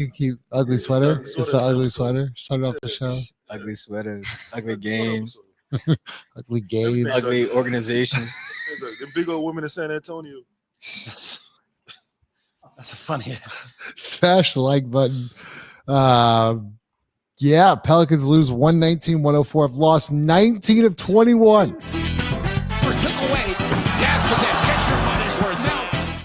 can keep ugly sweater. It's the ugly sweater. Started off the show. Ugly sweater, ugly games, ugly games, ugly organization. The big old women in San Antonio. That's a funny. Smash the like button. Yeah, Pelicans lose 119-104. Have lost 19 of 21. First took away. Dance with this. Get your money's worth out.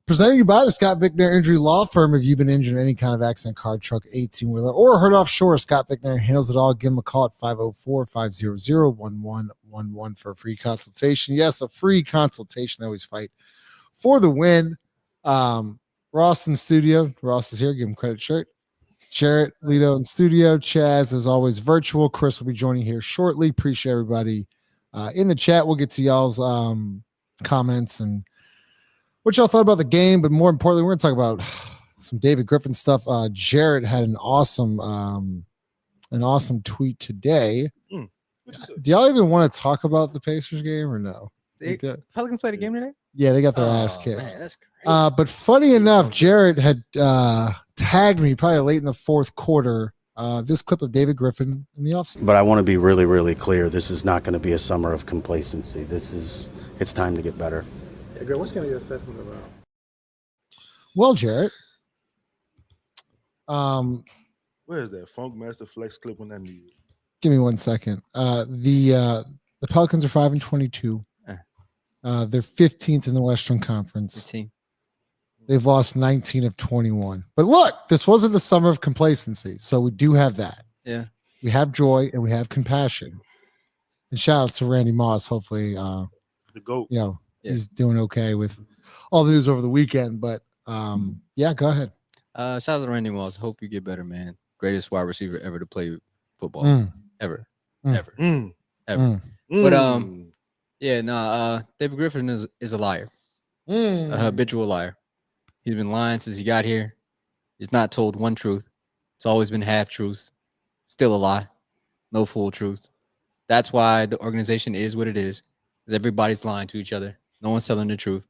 Presented to you by the Scott Vicknair Injury Law Firm. If you've been injured in any kind of accident, car, truck, 18-wheeler, or hurt offshore, Scott Vicknair handles it all. Give him a call at 504-500-1111 for a free consultation. Yes, a free consultation. They always fight for the win. Ross in studio. Ross is here. Give him credit shirt. Jarrett, Lito in studio. Chaz, as always, virtual. Chris will be joining here shortly. Appreciate everybody in the chat. We'll get to y'all's comments and what y'all thought about the game, but more importantly, we're going to talk about some David Griffin stuff. Jarrett had an awesome tweet today. Do y'all even want to talk about the Pacers game or no? Pelicans played a game today? Yeah, they got their ass kicked. Man, that's crazy. But funny enough, Jarrett had tagged me probably late in the fourth quarter this clip of David Griffin in the offseason. But I want to be really, really clear. This is not going to be a summer of complacency. It's time to get better. Hey, girl, what's kind of your assessment about? Well, Jarrett, Where is that Funk Master Flex clip when I need it? give me 1 second. The Pelicans are 5-22. They're 15th in the Western Conference. 15. They've lost 19 of 21. But look, this wasn't the summer of complacency, so we do have that. Yeah. We have joy and we have compassion. And shout out to Randy Moss. Hopefully, The GOAT. he's doing okay with all the news over the weekend. But yeah, go ahead. Shout out to Randy Moss. Hope you get better, man. Greatest wide receiver ever to play football. Ever. But David Griffin is a liar. A habitual liar. He's been lying since he got here. He's not told one truth. It's always been half truths. Still a lie. No full truth. That's why the organization is what it is. Because everybody's lying to each other. No one's telling the truth.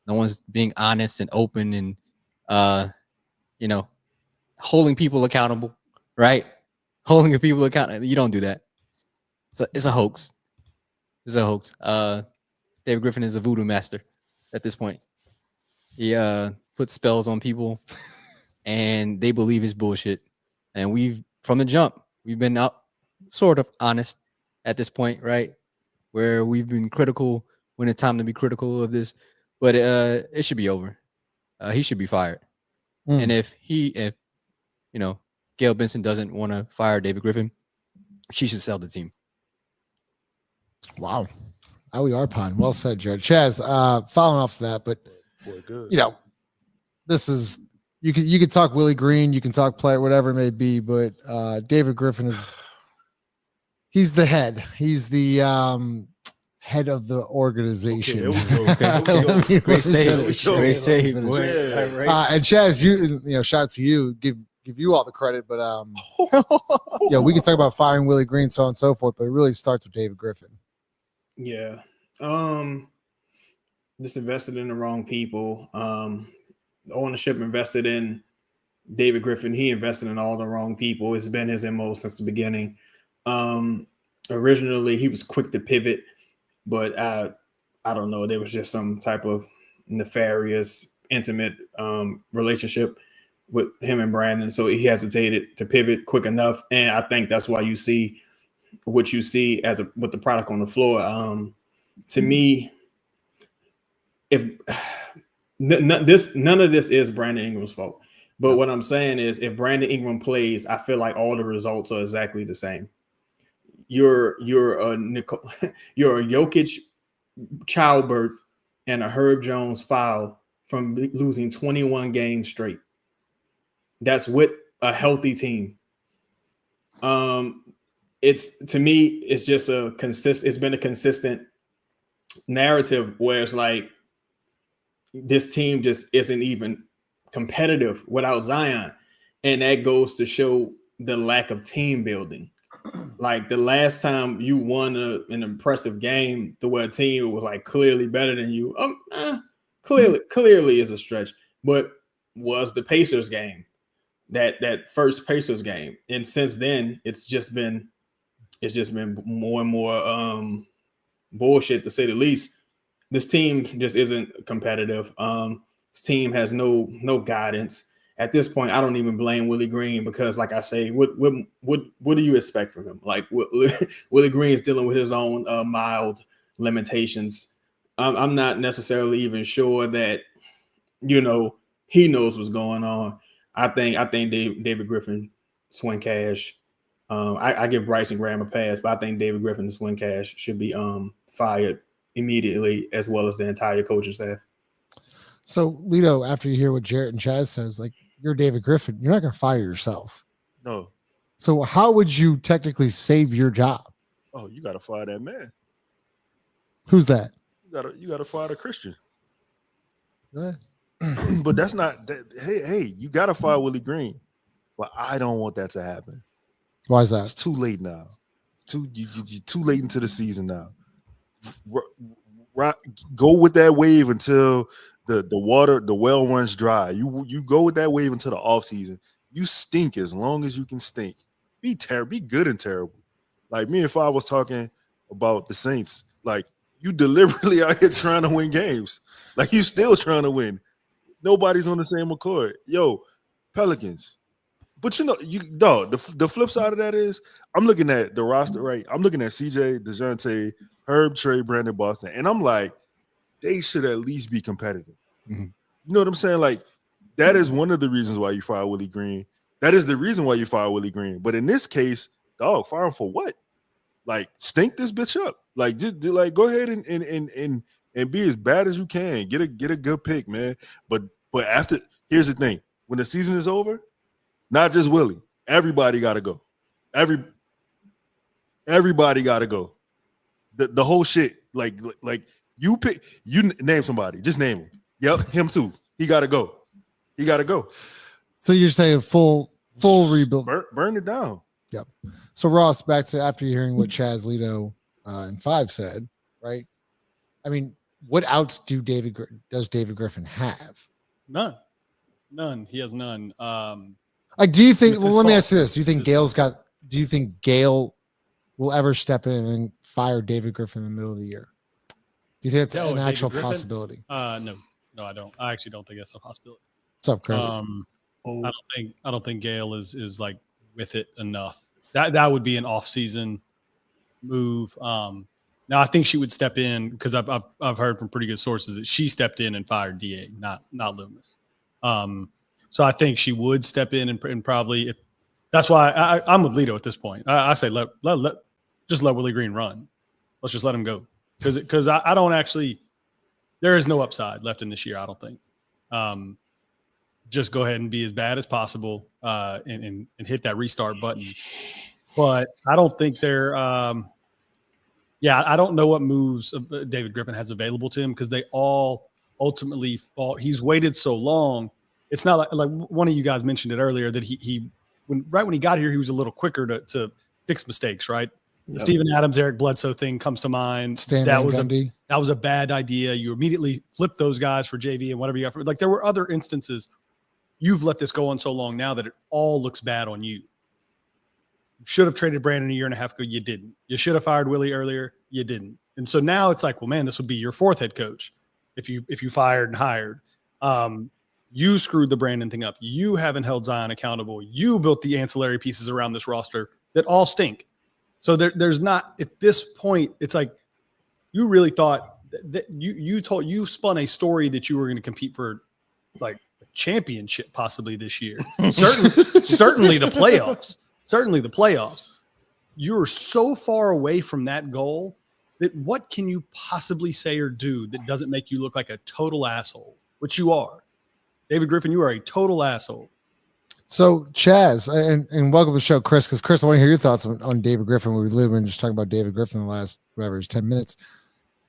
No one's being honest and open and holding people accountable, right? Holding people accountable. You don't do that. So it's a hoax. It's a hoax. David Griffin is a voodoo master at this point. He puts spells on people and they believe his bullshit. And from the jump, we've been up sort of honest at this point, right? Where we've been critical when it's time to be critical of this, but it should be over. He should be fired. And if Gail Benson doesn't want to fire David Griffin, she should sell the team. Wow. How we are, Pond. Well said, Jared. Chaz, following off of that, but this is you can talk Willie Green, you can talk player, whatever it may be, but David Griffin he's the head. He's the head of the organization. Okay. Great save. Great save. And Chaz, shout out to you. Give you all the credit, but we can talk about firing Willie Green, so on and so forth, but it really starts with David Griffin. Yeah. Just invested in the wrong people. The ownership invested in David Griffin. He invested in all the wrong people. It's been his MO since the beginning. Originally, he was quick to pivot, but I don't know. There was just some type of nefarious, intimate relationship with him and Brandon. So he hesitated to pivot quick enough. And I think that's why you see what you see with the product on the floor. To me, if none of this is Brandon Ingram's fault, but what I'm saying is if Brandon Ingram plays, I feel like all the results are exactly the same. You're a Jokic childbirth and a Herb Jones foul from losing 21 games straight. That's with a healthy team. It's to me, it's just it's been a consistent narrative where it's like this team just isn't even competitive without Zion. And that goes to show the lack of team building. Like the last time you won an impressive game to where a team was like clearly better than you, clearly is a stretch, but was the Pacers game. that first Pacers game, and since then it's just been more and more bullshit, to say the least. This team just isn't competitive. This team has no guidance. At this point, I don't even blame Willie Green, because, like I say, what do you expect from him? Like, Willie Green is dealing with his own mild limitations. I'm not necessarily even sure that, he knows what's going on. I think David Griffin swing cash. I give Bryson Graham a pass, but I think David Griffin and swing cash should be fired immediately, as well as the entire coaching staff. So, Lito, after you hear what Jarrett and Chaz says, like, you're David Griffin, you're not going to fire yourself. No. So how would you technically save your job? Oh, you got to fire that man. Who's that? You got to fire the Christian. Yeah. But that's not that. Hey, you got to fire Willie Green. But I don't want that to happen. Why is that? It's too late now. It's you're too late into the season now. Go with that wave until the well runs dry. You go with that wave until the offseason. You stink as long as you can stink. Be good and terrible. Like, me and Five was talking about the Saints. Like, you deliberately out here trying to win games. Like, you still trying to win. Nobody's on the same accord. Yo, Pelicans. But the flip side of that is, I'm looking at the roster, right? I'm looking at CJ, DeJounte, Herb, Trey, Brandon, Boston, and I'm like, they should at least be competitive. Mm-hmm. You know what I'm saying? Like, that is one of the reasons why you fire Willie Green. That is the reason why you fire Willie Green. But in this case, dog, fire him for what? Like, stink this bitch up. Like, just go ahead and be as bad as you can. Get a good pick, man. But after, here's the thing: when the season is over, not just Willie, everybody got to go. Everybody got to go. The whole shit. Like you name somebody. Just name him. Yep, him too. He got to go. He got to go. So you're saying full rebuild. Burn it down. Yep. So Ross, back to after hearing what Chaz, Lito, and Five said, right? I mean, what outs does David Griffin have? None. He has none. Like, do you think? It's Well, his let me fault. ask you this: Do you think It's his Gail's got? Do you think Gail will ever step in and fire David Griffin in the middle of the year? Do you think it's an David actual Griffin? possibility? No, I don't. I actually don't think that's a possibility. What's up, Chris? I don't think Gail is like with it enough. That would be an off-season move. Now I think she would step in, because I've heard from pretty good sources that she stepped in and fired DA, not Loomis. So I think she would step in and probably, that's why I'm with Lito at this point. I say let Willie Green run. Let's just let him go, because I don't actually. There is no upside left in this year, I don't think. Just go ahead and be as bad as possible and hit that restart button. But I don't think they're I don't know what moves David Griffin has available to him, because they all ultimately fall. He's waited so long. It's not like one of you guys mentioned it earlier that when he got here, he was a little quicker to fix mistakes, right? The Steven Adams, Eric Bledsoe thing comes to mind. That was a bad idea. You immediately flipped those guys for JV and whatever you got. Like, there were other instances. You've let this go on so long now that it all looks bad on you. Should have traded Brandon a year and a half ago. You didn't. You should have fired Willie earlier. You didn't. And so now it's like, well, man, this would be your fourth head coach if you fired and hired. You screwed the Brandon thing up. You haven't held Zion accountable. You built the ancillary pieces around this roster that all stink. So there's not, at this point, it's like, you really thought that you spun a story that you were going to compete for, like, a championship possibly this year. Certainly the playoffs. Certainly the playoffs. You're so far away from that goal that what can you possibly say or do that doesn't make you look like a total asshole, which you are. David Griffin, you are a total asshole. So Chaz, and welcome to the show, Chris, because Chris, I want to hear your thoughts on David Griffin. We've literally been just talking about David Griffin in the last, 10 minutes.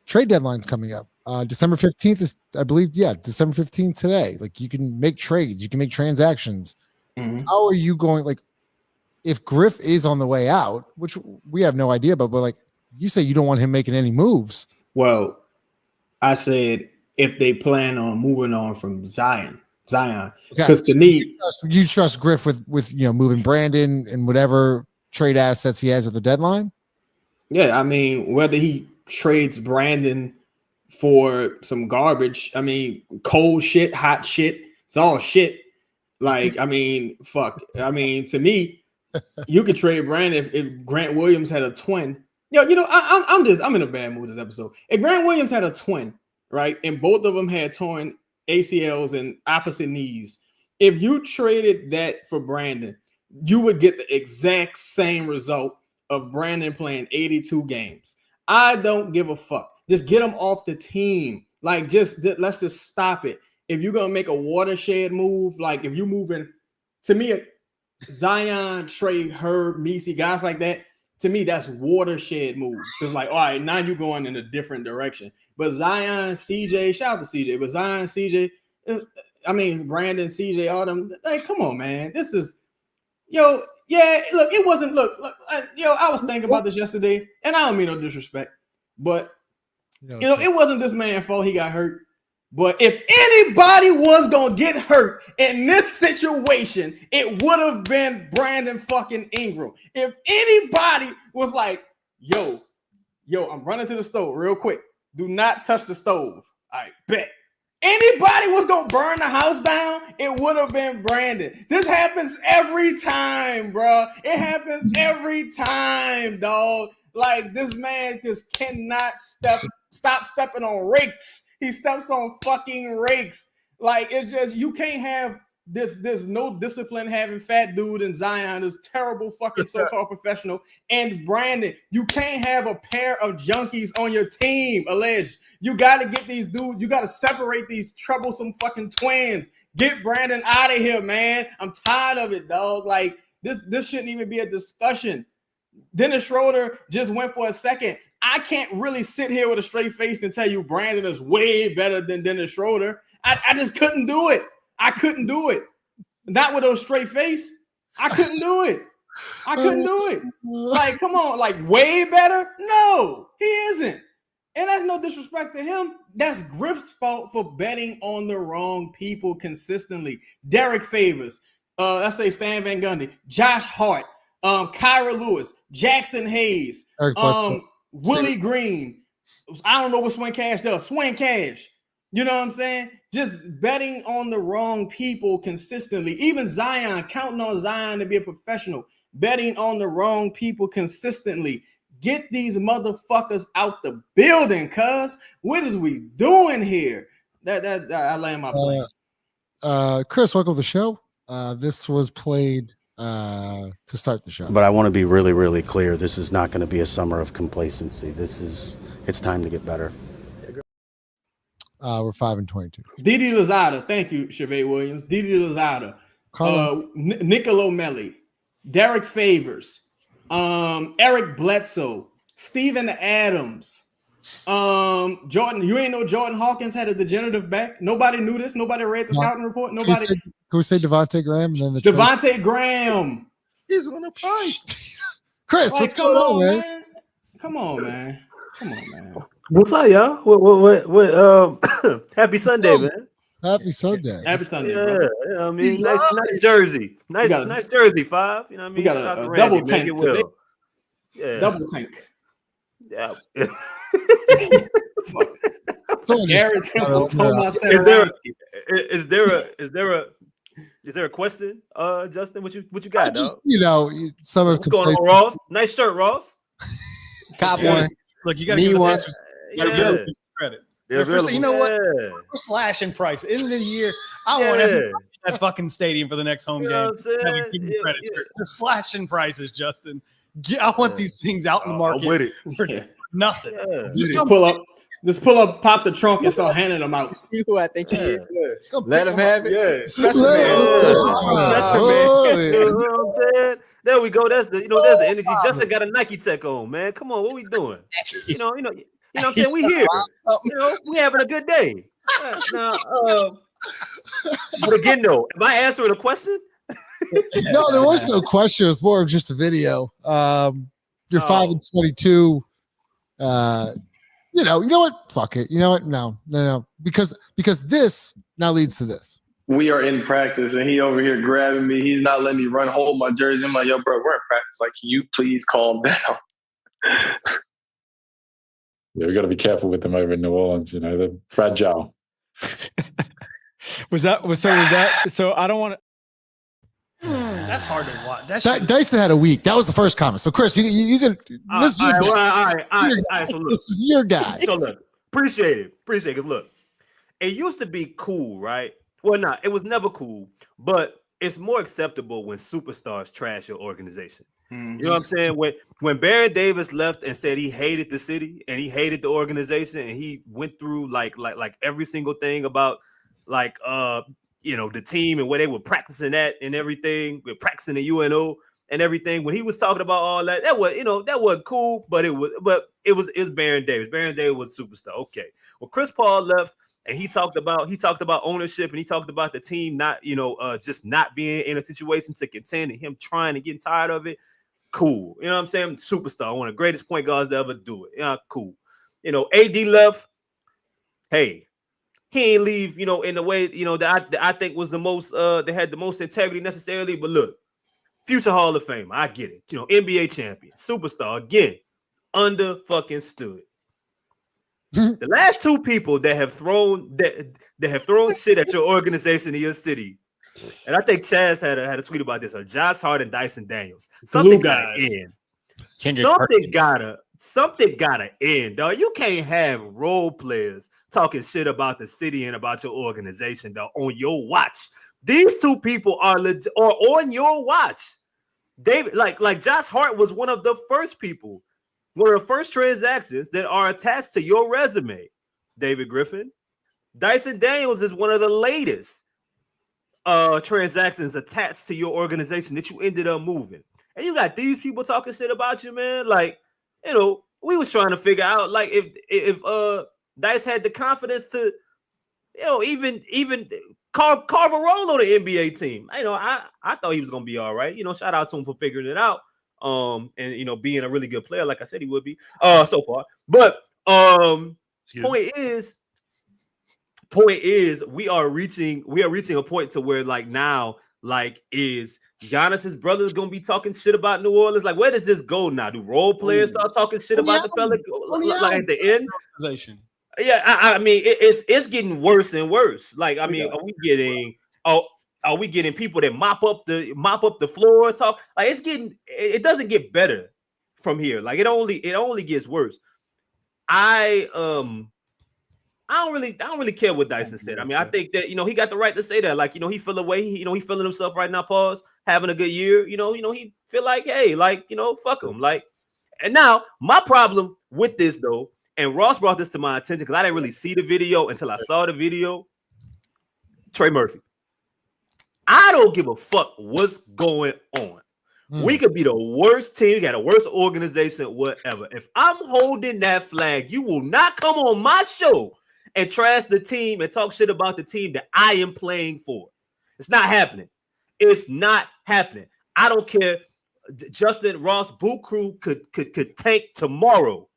Trade deadline's coming up. December 15th is, I believe, December 15th today. Like, you can make trades, you can make transactions. Mm-hmm. How are you going, like, if Griff is on the way out, which we have no idea about, but like you say, you don't want him making any moves. Well, I said if they plan on moving on from Zion, Zion. Okay. Because to me, You trust Griff with moving Brandon and whatever trade assets he has at the deadline? yeah, I mean, whether he trades Brandon for some garbage, I mean, cold shit, hot shit, it's all shit. Like, I mean, fuck. I mean, to me, you could trade Brandon if Grant Williams had a twin. I'm in a bad mood this episode. If Grant Williams had a twin, right, and both of them had torn ACLs and opposite knees, if you traded that for Brandon, you would get the exact same result of Brandon playing 82 games. I don't give a fuck. Just get him off the team. Like, let's just stop it. If you're gonna make a watershed move, like if you moving, to me, Zion, Trey, Herb, Messi, guys like that, to me, that's watershed moves. It's like, all right, now you're going in a different direction. But Zion, CJ, shout out to CJ, but Zion, CJ, Brandon, CJ, all them, like, come on, man. This is, yeah, look, it wasn't, I was thinking about this yesterday, and I don't mean no disrespect, but, it wasn't this man's fault he got hurt. But if anybody was going to get hurt in this situation, it would have been Brandon fucking Ingram. If anybody was like, yo, I'm running to the stove real quick. Do not touch the stove. I bet. Anybody was going to burn the house down, it would have been Brandon. This happens every time, bro. It happens every time, dog. Like, this man just cannot stop stepping on rakes. He steps on fucking rakes. Like, it's just, you can't have this no discipline having fat dude and Zion, this terrible fucking so-called professional, and Brandon. You can't have a pair of junkies on your team, alleged. You got to get these dudes, you got to separate these troublesome fucking twins. Get Brandon out of here, man. I'm tired of it, dog. Like, this shouldn't even be a discussion. Dennis Schroeder just went for a second. I can't really sit here with a straight face and tell you Brandon is way better than Dennis Schroeder. I just couldn't do it. I couldn't do it. Not with a straight face. I couldn't do it. Like, come on, like way better? No, he isn't. And that's no disrespect to him. That's Griff's fault for betting on the wrong people consistently. Derek Favors, let's say Stan Van Gundy, Josh Hart, Kyra Lewis, Jackson Hayes, Willie Green. I don't know what Swing Cash does. Swing Cash. You know what I'm saying? Just betting on the wrong people consistently. Even Zion, counting on Zion to be a professional. Betting on the wrong people consistently. Get these motherfuckers out the building, cuz. What is we doing here? That I land my plane. Chris, welcome to the show. This was played to start the show. But I want to be really, really clear. This is not going to be a summer of complacency. It's time to get better. We're 5-22. Didi Lozada, thank you, Chevette Williams. Didi Lozada, Niccolo Melli, Derek Favors, Eric Bledsoe, Steven Adams, Jordan. You ain't know Jordan Hawkins had a degenerative back. Nobody knew this. Nobody read the scouting report. Nobody. Can we say Devontae Graham and then the Devontae Graham? He's on a pipe. Chris, Like, what's going on, man? Come on, man. What's up, y'all? What? Happy Sunday, man. Happy Sunday. Happy Sunday, Yeah, bro. yeah, I mean, nice jersey. Nice jersey, 5. You know what I mean? We got Shout out a to double Randy, tank make it today. well. Yeah. Double tank. Yeah. Garrett Temple told my Is there a question, Justin? What you got, dog? Some of What's going on, Ross? Nice shirt, Ross. Cop one. Look, you got to give Yeah. credit. They're You know what? Yeah. We're slashing price. End of the year, I want everybody at that fucking stadium for the next home You know game. what I'm saying? Give me Yeah, credit. yeah. We're slashing prices, Justin. I want these things out in the market I'm with it. for nothing. Yeah. Just pull up, pop the trunk, and start handing them out. Who I think he is. Come Let him have it. Yeah. Special man. Special man. You know what I'm saying? There we go. That's the energy. Justin got a Nike Tech on, man. Come on, what we doing? You know what I'm saying? We here. You know, we having a good day. Now, but again, though, am I answering a question? No, there was no question. It was more of just a video. You're 5-22. You know what? Fuck it. You know what? No. Because this now leads to this. we are in practice and he over here grabbing me. He's not letting me hold my jersey. I'm like, yo, bro, we're in practice. Like, can you please calm down? Yeah, we got to be careful with them over in New Orleans. You know, they're fragile. So I don't want to. That's hard to watch. Dyson had a week. That was the first comment. So Chris, you can listen. All right. So look, this is your guy. So look, appreciate it. Because look, it used to be cool, right? Well, it was never cool, but it's more acceptable when superstars trash your organization. Mm-hmm. You know what I'm saying? When Baron Davis left and said he hated the city and he hated the organization and he went through like every single thing about the team and where they were practicing at and everything, we're practicing the UNO and everything. When he was talking about all that wasn't cool, but it was Baron Davis. Baron Davis was a superstar. Okay. Well, Chris Paul left and he talked about ownership and he talked about the team not, just not being in a situation to contend and him trying and getting tired of it. Cool. You know what I'm saying? Superstar, one of the greatest point guards to ever do it. Yeah, cool. AD left. Hey, he ain't leave, in the way, that I think was the most, they had the most integrity necessarily. But look, future Hall of Famer, I get it. NBA champion, superstar, again, under fucking stood. The last two people that have thrown shit at your organization in your city, and I think Chaz had a tweet about this, or Josh Hart and Dyson Daniels. Something gotta end. Something gotta end, dog. You can't have role players talking shit about the city and about your organization, dog, on your watch. These two people are on your watch. David, like Josh Hart was one of the first people, one of the first transactions that are attached to your resume. David Griffin. Dyson Daniels is one of the latest transactions attached to your organization that you ended up moving. And you got these people talking shit about you, man. Like, we was trying to figure out, like, if Dice had the confidence to, even carve a role on the NBA team. I thought he was gonna be all right. Shout out to him for figuring it out. And being a really good player, like I said he would be so far. But point is, we are reaching a point to where, like, now, like, is Giannis's brothers gonna be talking shit about New Orleans? Like, where does this go now? Do role players start talking shit about the Pelicans like at the end? Yeah, I mean, it's getting worse and worse. Like, I mean, are we getting people that mop up the floor, talk? Like, it doesn't get better from here. Like, it only gets worse. I don't really care what Dyson said. I mean, I think that, he got the right to say that. Like, he feel away. He feeling himself right now. Pause. Having a good year. He feel like, hey, like, fuck him. Like, and now my problem with this though, and Ross brought this to my attention because I didn't really see the video until I saw the video. Trey Murphy. I don't give a fuck what's going on. We could be the worst team, we got a worst organization, whatever. If I'm holding that flag, you will not come on my show and trash the team and talk shit about the team that I am playing for. It's not happening. It's not happening. I don't care. Justin Ross, Boot Crew could tank tomorrow.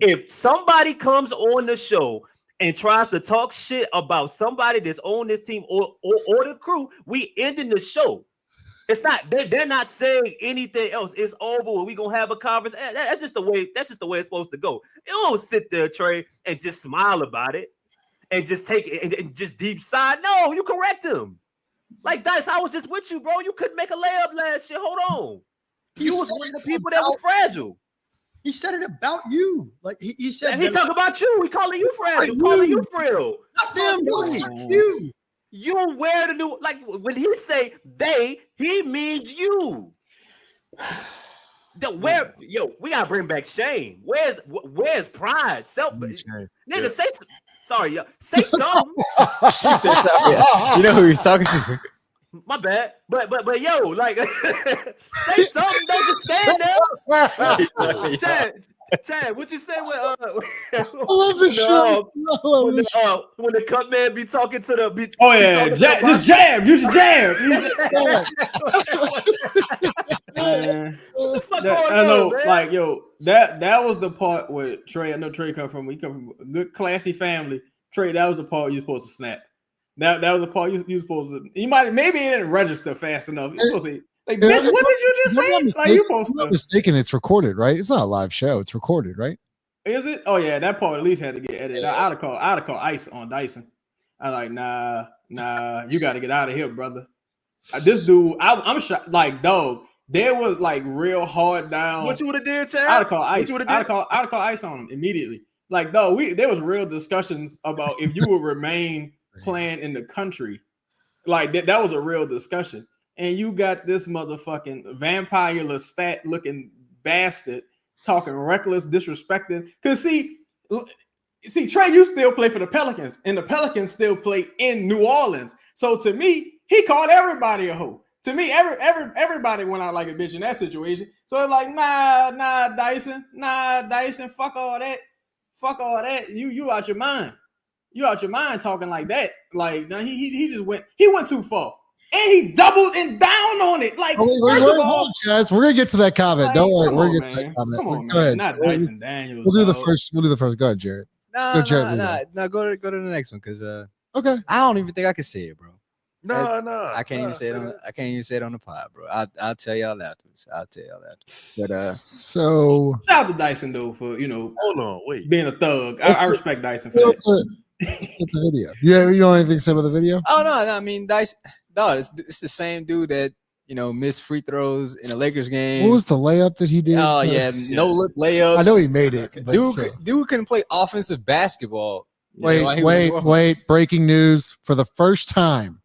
If somebody comes on the show and tries to talk shit about somebody that's on this team or the crew, we ending the show. It's not. They're not saying anything else. It's over. We gonna have a conversation. That's just the way. That's just the way it's supposed to go. You don't sit there, Trey, and just smile about it, and just take it and just deep side. No, you correct him. Like, Dice, I was just with you, bro. You couldn't make a layup last year. Hold on. You was one of the people that was fragile. He said it about you. Like he said. And he talk about you. We calling you fragile. Calling you frail. Not them. You. You wear the new, like, when he say they, he means you. We gotta bring back shame. Where's pride? Nigga, say something. Say something. You know who he's talking to. My bad, but yo, like, say something. Don't just stand there. Chad, what you say with I love the show. When the cut man be talking to the just jam. You should jam. I know, man. Like, yo, that was the part where Trey. I know Trey come from. He come from a good classy family. Trey, that was the part you're supposed to snap. That was the part you supposed to. You might maybe it didn't register fast enough. You supposed to say, like, bitch, what did you just say? Like you supposed to. I'm not mistaken. It's recorded, right? It's not a live show. It's recorded, right? Is it? Oh yeah, that part at least had to get edited. I'd have called Ice on Dyson. I'm like, nah, you got to get out of here, brother. This dude, I'm shocked. Like, dog, there was like real hard down. What you would have did, Chad? I'd have called Ice. I'd have called Ice on him immediately. Like, dog, there was real discussions about if you would remain playing in the country. Like that was a real discussion. And you got this motherfucking vampire Lestat looking bastard talking reckless, disrespecting. Cause see, Trey, you still play for the Pelicans, and the Pelicans still play in New Orleans. So to me, he called everybody a hoe. To me, everybody went out like a bitch in that situation. So it's like, nah, Dyson, fuck all that. You out your mind. You out your mind talking like that. Like, now he went too far. And he doubled and down on it. Like, first of all, Chaz, we're gonna get to that comment. Like, Don't worry, we're on, gonna get to that comment. Come on, Go man. ahead. Not Dyson Daniels. We'll do the first. Go ahead, Jared. Nah, Go go to the next one because okay. I don't even think I can say it, bro. No. I can't even say it on. I can't even say it on the pod, bro. I'll tell y'all afterwards. But so shout out to Dyson though for hold on, wait, being a thug. I respect Dyson for that. The video. Yeah, you know anything to say about the video? Oh no, I mean Dyson. No, it's the same dude that missed free throws in a Lakers game. What was the layup that he did? Oh yeah, no look layups. I know he made it. Dude couldn't play offensive basketball. Wait! Breaking news: for the first time,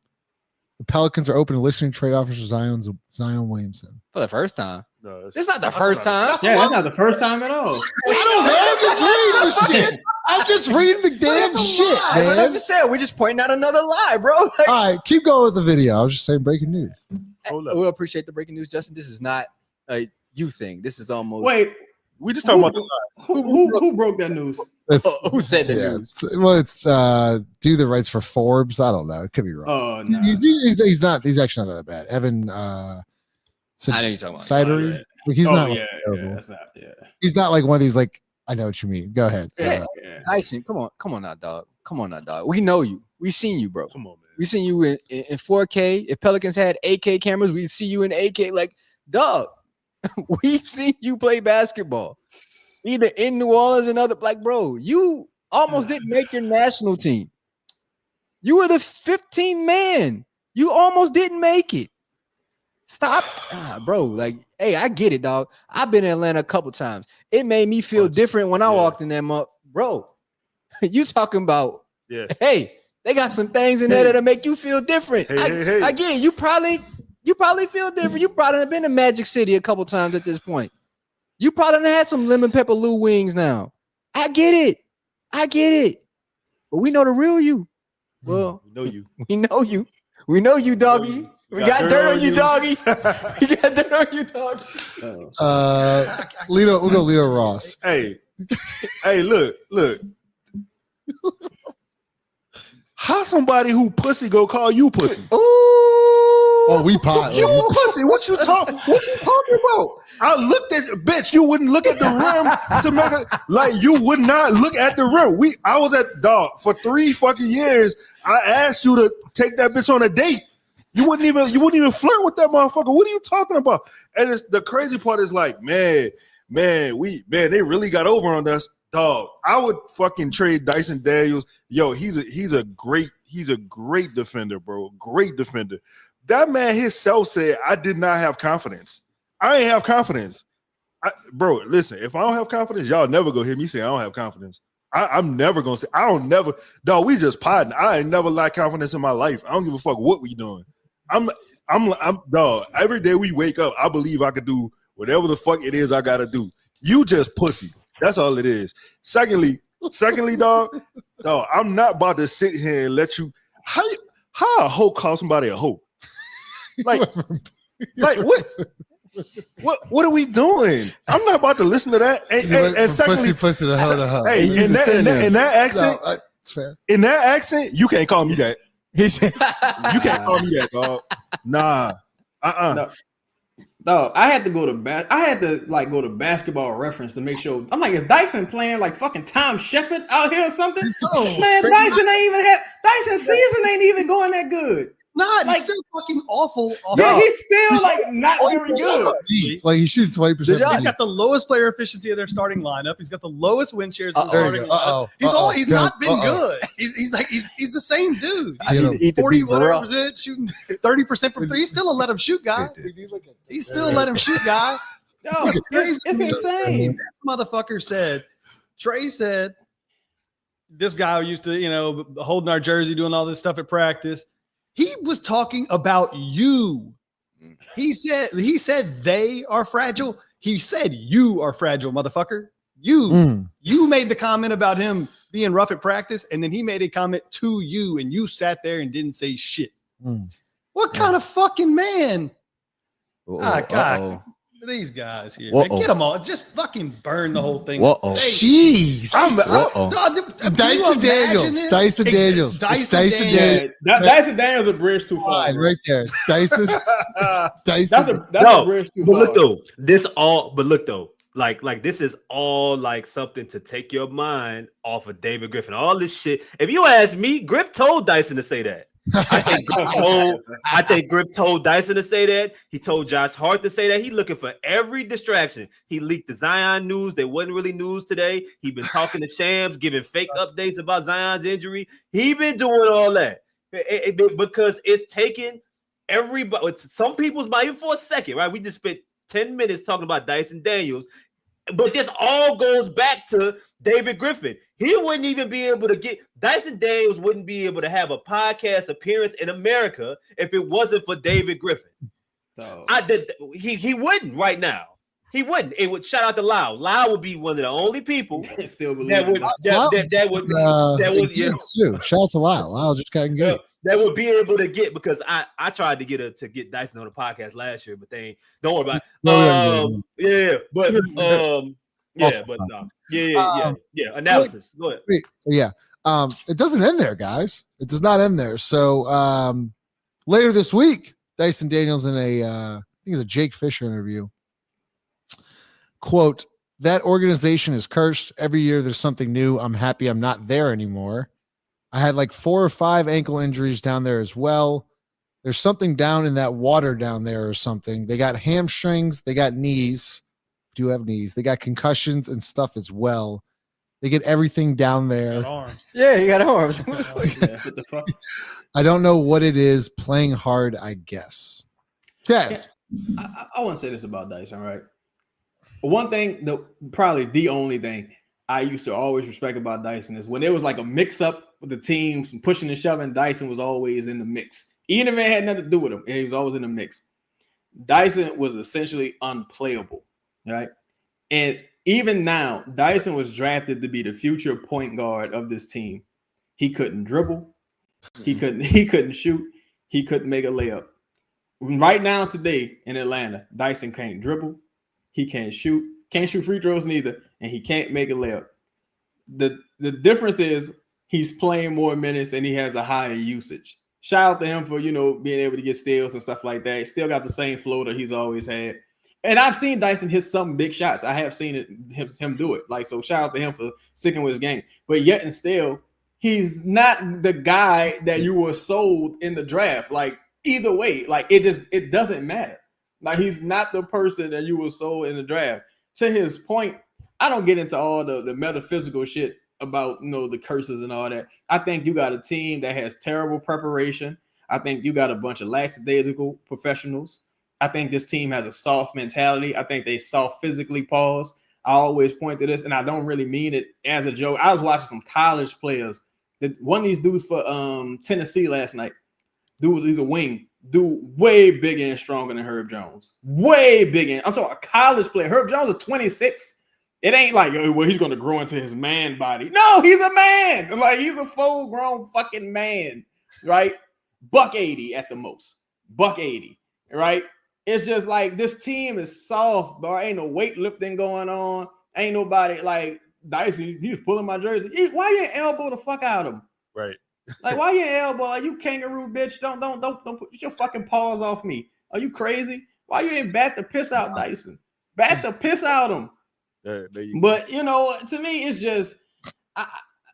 the Pelicans are open to listening trade offers for Zion Williamson. For the first time. No, it's not the first time. That's not the first time at all. I don't know. I'm just reading the shit. I'm just reading the damn shit, man. I'm just saying, we're just pointing out another lie, bro. Like, all right, keep going with the video. I was just saying breaking news. We'll appreciate the breaking news, Justin. This is not a you thing. This is almost. Wait, we just talking about the who broke that news? Who said the news? It's do the rights for Forbes. I don't know. It could be wrong. Oh no, he's not. He's actually not that bad. Evan. I know you're talking about Cidery. Like, he's not. That's not. Yeah. He's not like one of these. Like, I know what you mean. Go ahead. Dyson, come on now, dog. We know you. We seen you, bro. Come on, man. We seen you in 4K. If Pelicans had 8K cameras, we'd see you in 8K. Like, dog, we've seen you play basketball, either in New Orleans and other. Like, bro, you almost didn't make your national team. You were the 15th man. You almost didn't make it. Stop, bro. Like, hey, I get it, dog. I've been in Atlanta a couple times. It made me feel different when I walked in them up, bro. You talking about? Yeah. Hey, they got some things in there that'll make you feel different. I get it. You probably feel different. You probably have been to Magic City a couple times at this point. You probably had some lemon pepper Lou wings now. I get it. But we know the real you. Well, we know you. We know you, doggy. We got dirt on you, doggy. We got dirt on you, doggy. We'll go Lito Ross. Hey, look. How somebody who pussy go call you pussy? Oh, we pot. You pussy. What you talking about? I looked at bitch. You wouldn't look at the rim to make it like you would not look at the rim. I was at dog for 3 fucking years. I asked you to take that bitch on a date. You wouldn't even flirt with that motherfucker. What are you talking about? And the crazy part is like, man, they really got over on us, dog. I would fucking trade Dyson Daniels. Yo, he's a great defender, bro. Great defender. That man himself said, I did not have confidence. I ain't have confidence. Bro, listen, if I don't have confidence, y'all never go hear me say I don't have confidence. I'm never gonna say I don't never. Dog, we just podding. I ain't never lacked confidence in my life. I don't give a fuck what we doing. I'm dog. Every day we wake up, I believe I could do whatever the fuck it is I gotta do. You just pussy. That's all it is. Secondly, dog, I'm not about to sit here and let you. How a hoe call somebody a hoe? Like what are we doing? I'm not about to listen to that. And secondly, pussy to hoe to hoe. Hey, in that accent, it's fair. In that accent, you can't call me that. You can't call me that, dog. Nah. Dog, I had to go to go to Basketball Reference to make sure. I'm like, is Dyson playing like fucking Tom Shepard out here or something? Man, Dyson season ain't even going that good. Nah, Like- he's still fucking awful. Yeah, he's still like not very good. Like he shoots 20%. He's got the lowest player efficiency of their starting lineup. He's got the lowest win shares of the There you starting go. lineup. He's not been good. He's the same dude. He's 40 whatever percent shooting 30% from three. He's still a let him shoot guy. He's still a let him shoot guy. Yo, It's crazy. it's insane. That motherfucker said, Trey said, this guy who used to, holding our jersey, doing all this stuff at practice. He was talking about you. He said they are fragile. He said you are fragile, motherfucker. You made the comment about him being rough at practice, and then he made a comment to you, and you sat there and didn't say shit. What kind of fucking man? God. These guys here, man, get them all. Just fucking burn the whole thing. Jeez. Dyson Daniels. Dyson Daniels. Dyson Daniels a bridge too far. Right there. Dyson. Dyson. That's a bridge too far. Look though, like this is all like something to take your mind off of David Griffin. All this shit. If you ask me, Griff told Dyson to say that. I think Griff told Dyson to say that. He told Josh Hart to say that. He looking for every distraction. He leaked the Zion news. They wasn't really news today. He been talking to Shams, giving fake updates about Zion's injury. He been doing all that because it's taken everybody. It's some people's mind even for a second, right? We just spent 10 minutes talking about Dyson Daniels. But this all goes back to David Griffin. He wouldn't even be able to get Dyson Daniels wouldn't be able to have a podcast appearance in America if it wasn't for David Griffin. So he wouldn't right now. He wouldn't. It would shout out to Lau. Lau would be one of the only people still believe that would shout out to Lyle. Lyle just got engaged. That would be able to get because I tried to get Dyson on the podcast last year, but they don't worry about it. Analysis. Go ahead. It doesn't end there, guys. It does not end there. So later this week, Dyson Daniels in I think it's a Jake Fisher interview. Quote, that organization is cursed. Every year there's something new. I'm happy I'm not there anymore. I had like 4 or 5 ankle injuries down there as well. There's something down in that water down there or something. They got hamstrings. They got knees. Do have knees. They got concussions and stuff as well. They get everything down there. Arms. Yeah, you got arms. What the fuck? I don't know what it is. Playing hard, I guess. Chaz. I want to say this about Dyson, right? One thing, probably the only thing I used to always respect about Dyson is when there was like a mix-up with the teams, pushing and shoving, Dyson was always in the mix. Even if it had nothing to do with him, he was always in the mix. Dyson was essentially unplayable, right? And even now, Dyson was drafted to be the future point guard of this team. He couldn't dribble. He couldn't shoot. He couldn't make a layup. Right now, today in Atlanta, Dyson can't dribble. He can't shoot free throws neither, and he can't make a layup. The difference is he's playing more minutes and he has a higher usage. Shout out to him for being able to get steals and stuff like that. He still got the same floater he's always had. And I've seen Dyson hit some big shots. I have seen him do it. So shout out to him for sticking with his game. But yet and still, he's not the guy that you were sold in the draft. Either way, it doesn't matter. He's not the person that you were sold in the draft. To his point, I don't get into all the metaphysical shit about the curses and all that. I think you got a team that has terrible preparation. I think you got a bunch of lackadaisical professionals. I think this team has a soft mentality. I think they soft physically. Pause. I always point to this, and I don't really mean it as a joke. I was watching some college players. One of these dudes for Tennessee last night. He's a wing. Dude, way bigger and stronger than Herb Jones. Way bigger. I'm talking a college player. Herb Jones is 26. It ain't like, he's going to grow into his man body. No, he's a man. He's a full-grown fucking man, right? $180 at the most. $180, right? It's just this team is soft, bro. Ain't no weightlifting going on. Ain't nobody Dyson. He was pulling my jersey. Why you elbow the fuck out of him? Right. Why you elbow? You kangaroo bitch? Don't put your fucking paws off me. Are you crazy? Why you ain't bat the piss out Dyson? Bat the piss out him. But to me, it's just